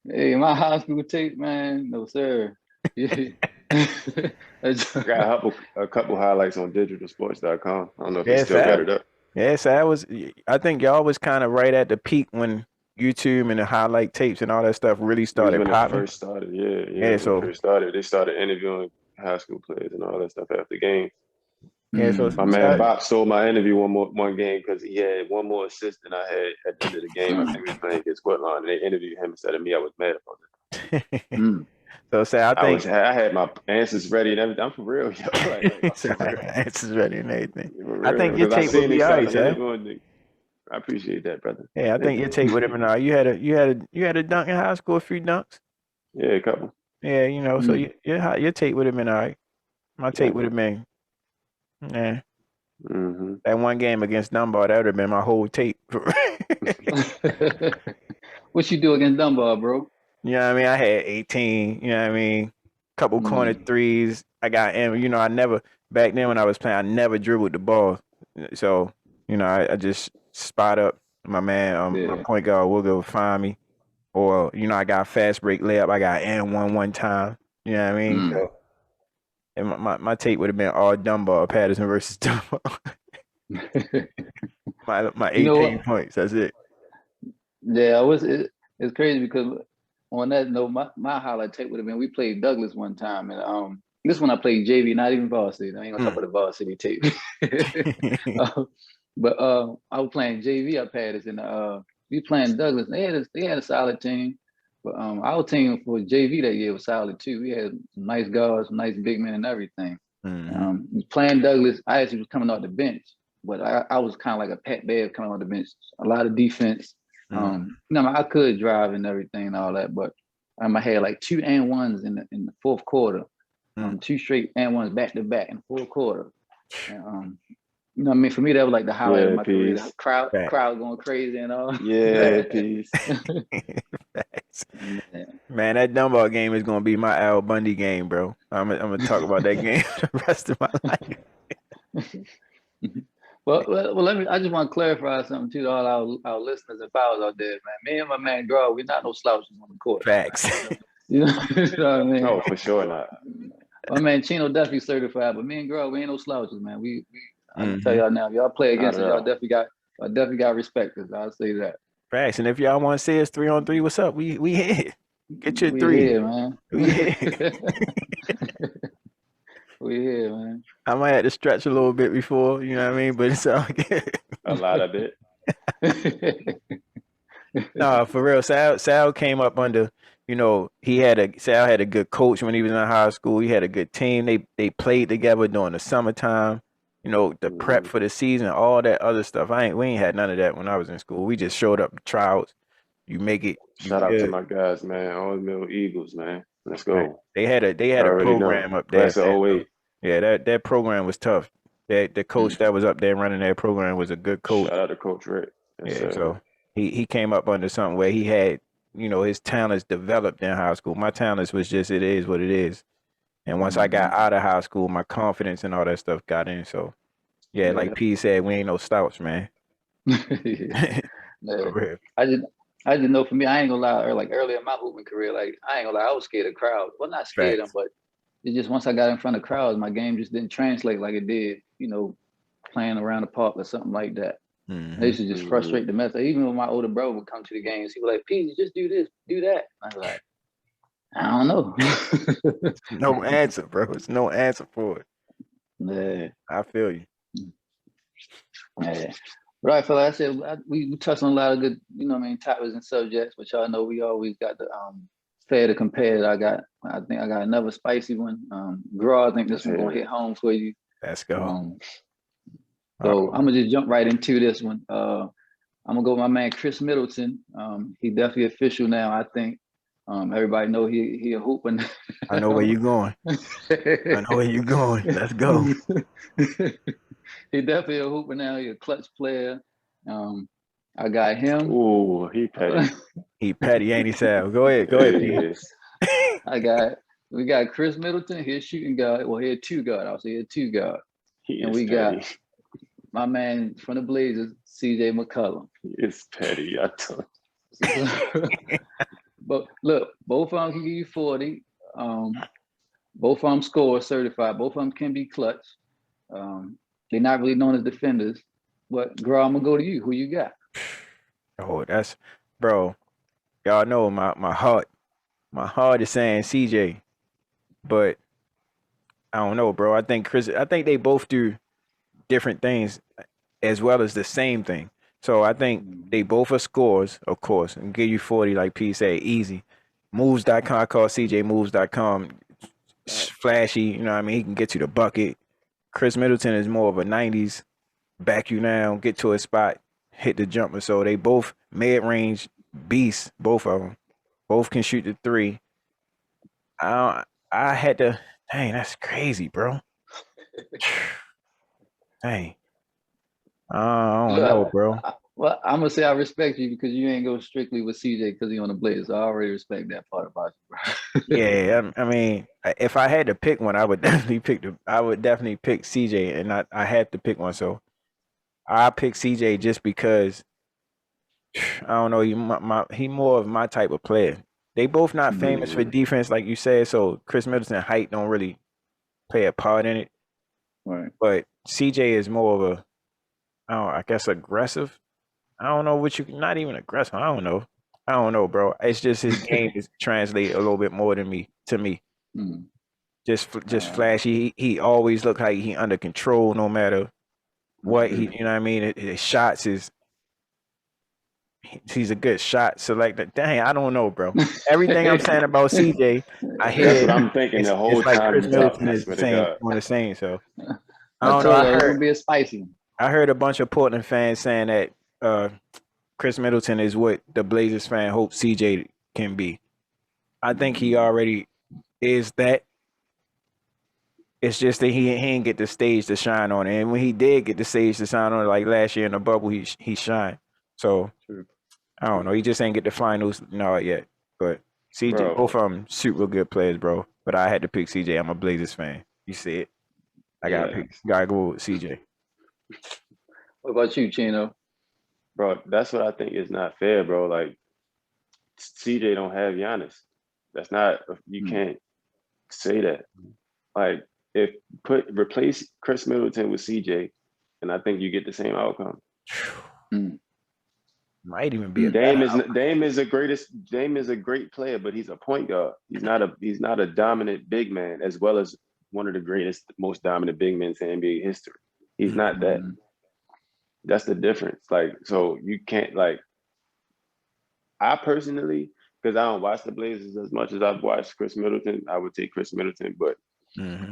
Speaker 2: Hey, my high school tape, man. No sir. Yeah.
Speaker 3: I got a couple highlights on digitalsports.com. I don't know if they
Speaker 1: Yeah,
Speaker 3: still got
Speaker 1: so
Speaker 3: it up.
Speaker 1: yeah, so I was. I think y'all was kind of right at the peak when YouTube and the highlight tapes and all that stuff really
Speaker 3: It was
Speaker 1: started
Speaker 3: when it
Speaker 1: popping.
Speaker 3: first started. Yeah,
Speaker 1: Yeah,
Speaker 3: when it
Speaker 1: so
Speaker 3: first started. They started interviewing high school players and all that stuff after games.
Speaker 1: yeah, so,
Speaker 3: My
Speaker 1: so
Speaker 3: man Bob stole my interview one game because he had one more assist than I had at the end of the game. I think we was playing against Woodlawn, and they interviewed him instead of me. I was mad about it.
Speaker 1: so say I think
Speaker 3: I had my answers ready and everything. I'm for real, yo. I'm
Speaker 1: so
Speaker 3: for real.
Speaker 1: answers ready and everything.
Speaker 3: For
Speaker 1: I
Speaker 3: real.
Speaker 1: think your
Speaker 3: Because I
Speaker 1: tape would
Speaker 3: seen they
Speaker 1: be all right,
Speaker 3: started
Speaker 1: sir.
Speaker 3: interviewing me. I appreciate that, brother.
Speaker 1: Yeah, I think your tape would have been all right. You had a dunk in high school, a few dunks.
Speaker 3: Yeah, a couple.
Speaker 1: Yeah, so your tape would have been all right. My tape would have been, yeah. That one game against Dunbar, that would have been my whole tape.
Speaker 2: What you do against Dunbar, bro?
Speaker 1: You know what I mean? I had 18, you know what I mean? Couple corner threes. I got, and I never, back then when I was playing, I never dribbled the ball. So, I just spot up my man, my point guard will go find me. Or, I got fast break layup. I got and one time. You know what I mean? So, and my tape would have been all Dunbar, Patterson versus Dunbar. my 18 points. That's it.
Speaker 2: Yeah, it's crazy because on that note, my highlight tape would have been we played Douglas one time, and this one I played JV, not even varsity. I ain't gonna talk about the varsity tape. But I was playing JV up at us, and we playing Douglas. They had a solid team, but our team for JV that year was solid too. We had some nice guards, some nice big men, and everything. Playing Douglas, I actually was coming off the bench, but I was kind of like a Pat Bev coming off the bench. A lot of defense. I could drive and everything and all that, but I had like 2 and 1s in the fourth quarter. 2 straight and 1s back to back in the fourth quarter. And, for me that was like the highlight of my career. The crowd going crazy and all.
Speaker 3: Yeah, peace.
Speaker 1: Man, that Dunbar game is gonna be my Al Bundy game, bro. I'm gonna talk about that game for the rest of my life.
Speaker 2: Well, I just want to clarify something to all our listeners and followers out there, man. Me and my man Graw, we're not no slouches on the court.
Speaker 1: Facts.
Speaker 2: You know what I mean?
Speaker 3: Oh, for sure not.
Speaker 2: My man Chino definitely certified, but me and Graw, we ain't no slouches, man. I can tell y'all now, if y'all play against us, y'all definitely got respect us. I'll say that.
Speaker 1: Facts. And if y'all want to see us 3-on-3, what's up? We here. Get your
Speaker 2: we
Speaker 1: 3.
Speaker 2: Here, man.
Speaker 1: We here.
Speaker 2: We here, man.
Speaker 1: I might have to stretch a little bit before, you know what I mean? But it's all good.
Speaker 3: A lot of it.
Speaker 1: No, for real. Sal came up under, Sal had a good coach when he was in high school. He had a good team. They played together during the summertime. The prep for the season, all that other stuff. We ain't had none of that when I was in school. We just showed up to tryouts. You make it.
Speaker 3: Shout out to my guys, man. All Mill Eagles, man. Let's go.
Speaker 1: Right. They had a program up there.
Speaker 3: Class of 08.
Speaker 1: Yeah, that program was tough. The coach that was up there running that program was a good coach.
Speaker 3: Shout out to Coach Rick.
Speaker 1: Yes, yeah, so he came up under something where he had, his talents developed in high school. My talents was just, it is what it is. And once I got out of high school, my confidence and all that stuff got in. So, yeah, like P said, we ain't no slouch, man.
Speaker 2: Man. I just know for me, I ain't gonna lie, like early in my hooping career, like I ain't gonna lie, I was scared of crowds. Well, not scared of them, but it just once I got in front of crowds, my game just didn't translate like it did, playing around the park or something like that. They used to just frustrate the mess. Even when my older brother would come to the games, he was like, "Pete, just do this, do that." I was like, I don't know.
Speaker 1: No answer, bro. It's no answer for it.
Speaker 2: Yeah.
Speaker 1: I feel you.
Speaker 2: Yeah. Right, fella. I said we touched on a lot of good, topics and subjects, but y'all know we always got the fair to compare. I think I got another spicy one. Graw, I think this one's gonna hit home for you.
Speaker 1: Let's go.
Speaker 2: So I'm gonna just jump right into this one. I'm gonna go with my man Chris Middleton. He definitely official now, I think. Everybody know he a hooper.
Speaker 1: I know where you going. I know where you going. Let's go.
Speaker 2: He definitely a hooper now. He a clutch player. I got him.
Speaker 3: Ooh, he petty.
Speaker 1: He petty, ain't he, Sal? Go ahead, Pete.
Speaker 2: We got Chris Middleton. He's shooting guard. Well, he had 2 guard. I'll say he had 2 guard.
Speaker 3: And we petty.
Speaker 2: my man from the Blazers, CJ McCollum.
Speaker 3: It's petty. I told
Speaker 2: But look, both of them can give you 40. Both of them score certified. Both of them can be clutch. They're not really known as defenders. But girl, I'm gonna go to you. Who you got?
Speaker 1: Oh, that's bro. Y'all know my heart is saying CJ, but I don't know, bro. I think they both do different things as well as the same thing. So I think they both are scores, of course, and give you 40, like P said, easy. Moves.com, I call CJ moves.com. Flashy, you know what I mean? He can get you the bucket. Chris Middleton is more of a 90s, back you down, get to a spot, hit the jumper. So they both mid-range beasts, both of them. Both can shoot the three. I had to, dang, that's crazy, bro. Dang. I don't know, bro.
Speaker 2: Well, I'm gonna say I respect you because you ain't go strictly with CJ because he on the Blazers. I already respect that part about you, bro.
Speaker 1: Yeah, I mean, if I had to pick one, I would definitely pick CJ, and I had to pick one, so I pick CJ just because I don't know, he more of my type of player. They both not famous for defense, like you said, so Chris Middleton height don't really play a part in it.
Speaker 2: Right.
Speaker 1: But CJ is more of a, I guess aggressive. I don't know what not even aggressive. I don't know, bro. It's just his game is translate a little bit more to me.
Speaker 2: Mm.
Speaker 1: Just flashy. He always look like he under control no matter what he, you know what I mean? His shots he's a good shot selector. Dang, I don't know, bro. Everything I'm saying about CJ, I hear
Speaker 3: that's what I'm thinking the whole
Speaker 1: it's like
Speaker 3: time
Speaker 1: Chris
Speaker 3: you talking.
Speaker 1: Middleton
Speaker 3: I
Speaker 1: is
Speaker 3: swear to
Speaker 1: saying
Speaker 3: God.
Speaker 1: on the same. So I
Speaker 2: I
Speaker 1: don't know.
Speaker 2: told you it's gonna be a spicy.
Speaker 1: I heard a bunch of Portland fans saying that Chris Middleton is what the Blazers fan hope CJ can be. I think he already is that. It's just that he ain't get the stage to shine on it. And when he did get the stage to shine on it, like last year in the bubble, he shined. So I don't know. He just ain't get the finals not yet. But CJ,
Speaker 3: Bro.
Speaker 1: both of them super good players, bro. But I had to pick CJ. I'm a Blazers fan. You see it. I gotta go with CJ.
Speaker 2: What about you, Chino?
Speaker 3: Bro, that's what I think is not fair, bro. Like CJ don't have Giannis. That's not, you can't say that. Like replace Chris Middleton with CJ, and I think you get the same outcome.
Speaker 1: Might even be a
Speaker 3: Dame is a great player, but he's a point guard. He's not a dominant big man, as well as one of the greatest, most dominant big men in NBA history. He's not that. That's the difference. Like, so you can't, like, I personally, because I don't watch the Blazers as much as I've watched Chris Middleton, I would take Chris Middleton, but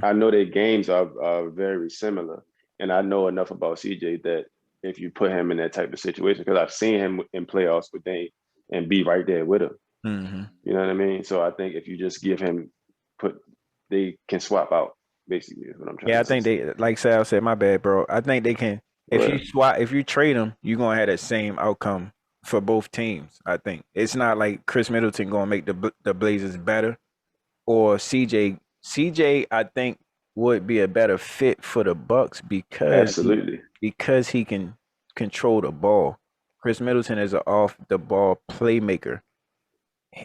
Speaker 3: I know their games are very similar. And I know enough about CJ that if you put him in that type of situation, because I've seen him in playoffs with Dame and be right there with him. You know what I mean? So I think if you just give him, they can swap out, basically, is what I'm trying to say.
Speaker 1: Yeah, I think they, like Sal said, my bad, bro. I think they can, if you trade them, you're going to have that same outcome for both teams, I think. It's not like Chris Middleton going to make the Blazers better or CJ. CJ, I think, would be a better fit for the Bucks because he can control the ball. Chris Middleton is an off the ball playmaker.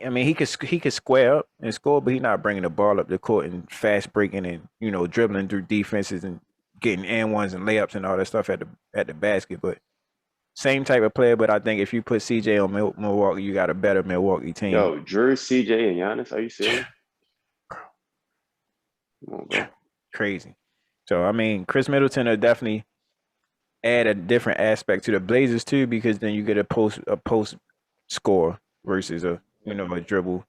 Speaker 1: I mean, he could square up and score, but he's not bringing the ball up the court and fast breaking and dribbling through defenses and getting and ones and layups and all that stuff at the basket. But same type of player. But I think if you put CJ on Milwaukee, you got a better Milwaukee team.
Speaker 3: Yo, Drew, CJ, and Giannis, are you serious? Come on, bro.
Speaker 1: Crazy. So I mean, Chris Middleton will definitely add a different aspect to the Blazers too, because then you get a post score versus a dribble.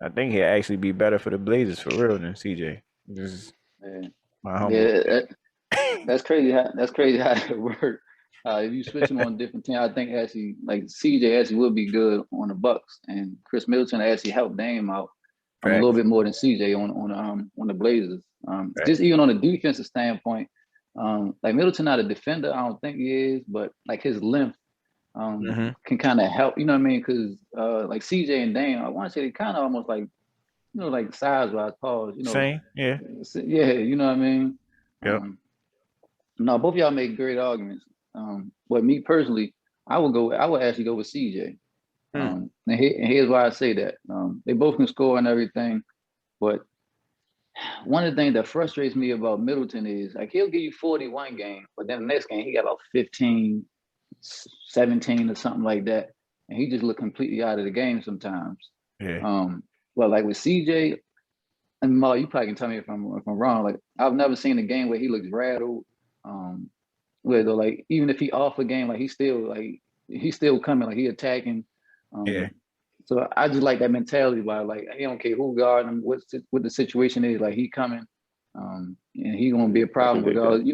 Speaker 1: I think he'll actually be better for the Blazers for real than CJ. This is my humble.
Speaker 2: That's crazy. That's crazy how it works. If you switch them on different teams, I think actually like CJ actually would be good on the Bucks, and Chris Middleton actually helped Dame out a little bit more than CJ on the Blazers. Just even on a defensive standpoint, like Middleton not a defender, I don't think he is, but like his length can kind of help. You know what I mean? Because like CJ and Dame, I want to say they kind of almost like like size wise, tall.
Speaker 1: Same, yeah.
Speaker 2: Yeah, you know what I mean?
Speaker 1: Yep.
Speaker 2: No, both of y'all make great arguments. But me personally, I would actually go with CJ.
Speaker 1: Hmm.
Speaker 2: And here's why I say that. They both can score and everything, but one of the things that frustrates me about Middleton is like he'll give you 41 game, but then the next game he got about 15, 17 or something like that. And he just look completely out of the game sometimes.
Speaker 1: Yeah.
Speaker 2: But like with CJ, and Mo, you probably can tell me if I'm wrong. Like I've never seen a game where he looks rattled. Where though, like even if he off a game, like he's still coming, like he attacking.
Speaker 1: Yeah.
Speaker 2: So I just like that mentality about like he don't care who guarding him, what the situation is, like he coming, and he gonna be a
Speaker 3: I can
Speaker 2: problem
Speaker 3: dig that.
Speaker 2: regardless,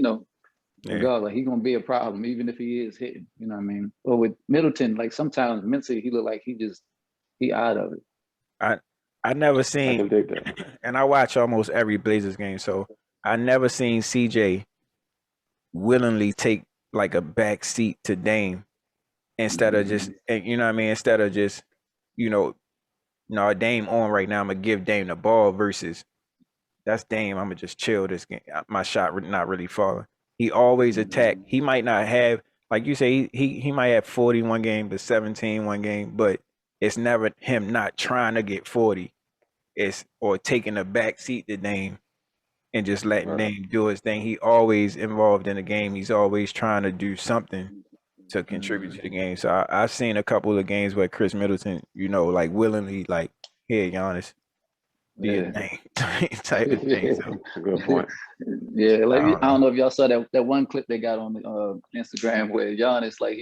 Speaker 1: Yeah.
Speaker 2: regardless, like he gonna be a problem even if he is hitting, you know what I mean? But with Middleton, like sometimes mentally he look like he out of it.
Speaker 1: I never
Speaker 3: I
Speaker 1: seen,
Speaker 3: can dig that.
Speaker 1: and I watch almost every Blazers game, so I never seen CJ willingly take like a back seat to Dame instead of just, you know what I mean, instead of just, you know, no, Dame on right now, I'm gonna give Dame the ball versus that's Dame, I'm gonna just chill this game. My shot not really falling. He always attack. He might not have, like you say, he might have 40 one game, but 17 one game, but it's never him not trying to get 40. It's or taking a back seat to Dame and just letting
Speaker 3: Right.
Speaker 1: Dame do his thing. He always involved in the game. He's always trying to do something to contribute to the game. So I've seen a couple of games where Chris Middleton, you know, like willingly, like, here, Giannis, do your
Speaker 2: Yeah.
Speaker 1: thing type of thing. So
Speaker 3: That's a good point.
Speaker 2: Yeah, like
Speaker 1: I
Speaker 2: I
Speaker 1: don't
Speaker 2: don't
Speaker 1: know.
Speaker 2: know if y'all saw that one clip they got on the Instagram where Giannis like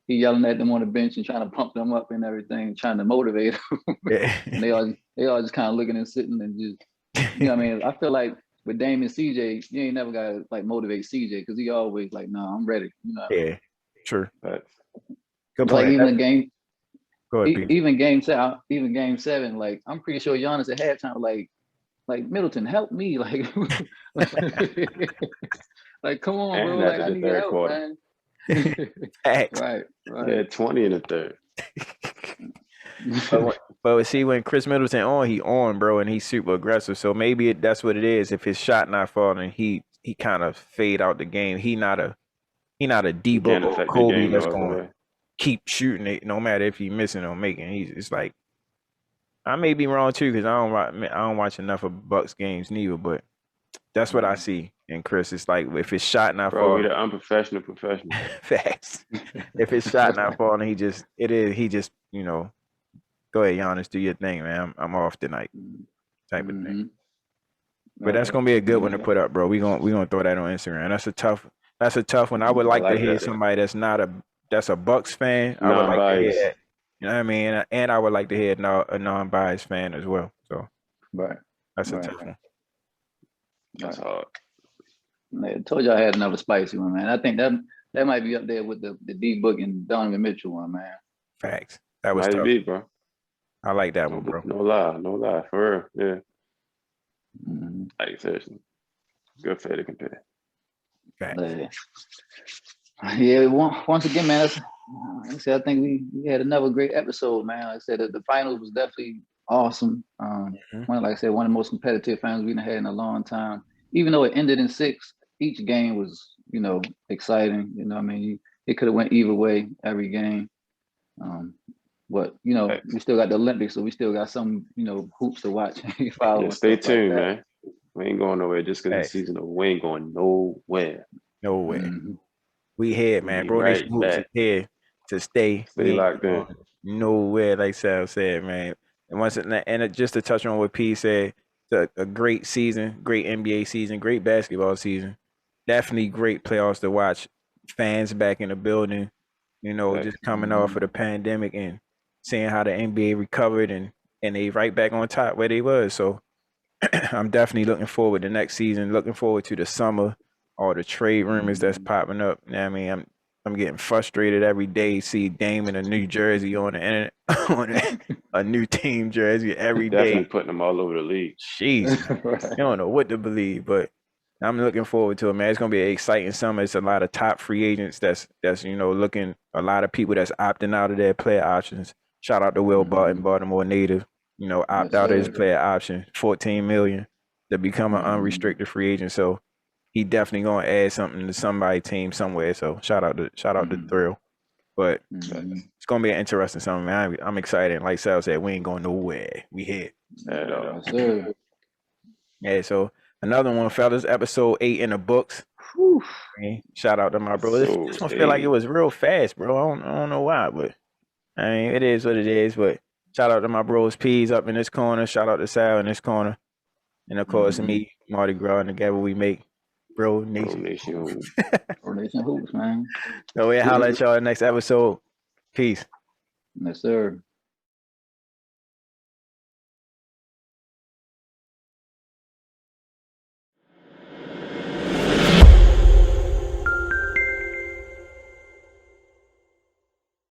Speaker 2: he yelling at them on the bench and trying to pump them up and everything, trying to motivate them. And they all just kind of looking and sitting and just you know what I mean. I feel like with Dame and CJ, you ain't never gotta like motivate CJ because he always like, nah, I'm ready. You know what I mean?
Speaker 1: Yeah, true.
Speaker 3: That's
Speaker 1: Good
Speaker 2: It's like
Speaker 1: point.
Speaker 2: even the game,
Speaker 1: Go ahead, Pete.
Speaker 2: even game seven, like I'm pretty sure Giannis at halftime like Middleton, help me, like like come on,
Speaker 3: and
Speaker 2: bro, like
Speaker 3: after
Speaker 2: I
Speaker 3: the
Speaker 2: need your
Speaker 3: third
Speaker 2: help,
Speaker 3: quarter.
Speaker 2: man.
Speaker 1: Facts.
Speaker 2: Right,
Speaker 3: He
Speaker 2: right.
Speaker 3: had 20 in the third.
Speaker 1: But see, when Chris Middleton on, he on, bro, and he's super aggressive. So maybe that's what it is. If his shot not falling, he kind of fade out the game. He not a
Speaker 3: He
Speaker 1: Debo
Speaker 3: can't
Speaker 1: or
Speaker 3: affect the
Speaker 1: Kobe
Speaker 3: game no
Speaker 1: that's
Speaker 3: other
Speaker 1: going to
Speaker 3: way.
Speaker 1: keep shooting it, no matter if he missing or making. It's like I may be wrong too because I don't watch enough of Bucks games neither. But that's what I see in Chris. It's like if his shot not
Speaker 3: Bro, we
Speaker 1: falling,
Speaker 3: the unprofessional professional.
Speaker 1: facts. If his shot not falling, he just go ahead, Giannis, do your thing, man. I'm off tonight, type of thing. But that's gonna be a good one to put up, bro. We gonna throw that on Instagram. That's a tough one. I would
Speaker 3: I
Speaker 1: like to
Speaker 3: like
Speaker 1: hear
Speaker 3: that.
Speaker 1: somebody that's a Bucks fan. I would like to hear
Speaker 3: Non-biased.
Speaker 1: that. You know what I mean? And I would like to hear a non-biased fan as well. So
Speaker 2: Right,
Speaker 1: that's a
Speaker 2: right.
Speaker 1: tough one.
Speaker 3: That's hard.
Speaker 2: I told you I had another spicy one, man. I think that might be up there with the D Book and Donovan Mitchell one, man.
Speaker 1: Facts. That was
Speaker 3: Might
Speaker 1: tough.
Speaker 3: be, bro.
Speaker 1: I like that one, bro.
Speaker 3: No lie, for real. Yeah. Like seriously, good fair to compare.
Speaker 1: Facts.
Speaker 2: Yeah, once again, man. Like I said, I think we had another great episode, man. Like I said, the finals was definitely awesome. Like I said, one of the most competitive finals we've had in a long time. Even though it ended in 6, each game was, exciting. You know, what I mean, it could have went either way every game. But we still got the Olympics, so we still got some, hoops to watch. Follow
Speaker 3: Yeah,
Speaker 2: and
Speaker 3: stay
Speaker 2: stuff like
Speaker 3: tuned,
Speaker 2: that.
Speaker 3: man. We ain't going nowhere just because the
Speaker 1: Facts.
Speaker 3: season over. We ain't going nowhere.
Speaker 1: No way. We here,
Speaker 3: We'll
Speaker 1: man.
Speaker 3: be
Speaker 1: Bro,
Speaker 3: right
Speaker 1: Nation Hoops is
Speaker 3: back.
Speaker 1: here to stay.
Speaker 3: Stay
Speaker 1: We ain't
Speaker 3: locked in.
Speaker 1: going nowhere, like Sal said, man. And just to touch on what P said, it's a great season, great NBA season, great basketball season. Definitely great playoffs to watch. Fans back in the building, just coming off of the pandemic and seeing how the NBA recovered and they right back on top where they was. So I'm definitely looking forward to next season, looking forward to the summer, all the trade rumors that's popping up. You know what I mean, I'm getting frustrated every day. See Dame in a New Jersey on the internet, on a new team jersey every
Speaker 3: Definitely
Speaker 1: day.
Speaker 3: putting them all over the league.
Speaker 1: Jeez,
Speaker 2: Right.
Speaker 1: I don't know what to believe, but I'm looking forward to it, man. It's gonna be an exciting summer. It's a lot of top free agents that's looking. A lot of people that's opting out of their player options. Shout out to Will Barton, Baltimore native. Opt
Speaker 2: Yes,
Speaker 1: out of his
Speaker 2: sir.
Speaker 1: player option, $14 million to become an unrestricted free agent. So he definitely gonna add something to somebody's team somewhere. So shout out to Thrill. But it's gonna be an interesting summer, man. I'm excited. Like Sal said, we ain't going nowhere. We here.
Speaker 3: At all.
Speaker 2: Yes, sir.
Speaker 1: Yeah. So another one, fellas. Episode 8 in the books. Man, shout out to my bro. This one feel like it was real fast, bro. I don't know why, but I mean it is what it is. But shout out to my bros P's up in this corner. Shout out to Sal in this corner. And of course me, Marty Gras, and together we make Bro Nation.
Speaker 2: BRONATION hoops, man.
Speaker 1: So we'll holler at y'all next episode. Peace.
Speaker 2: Yes, sir.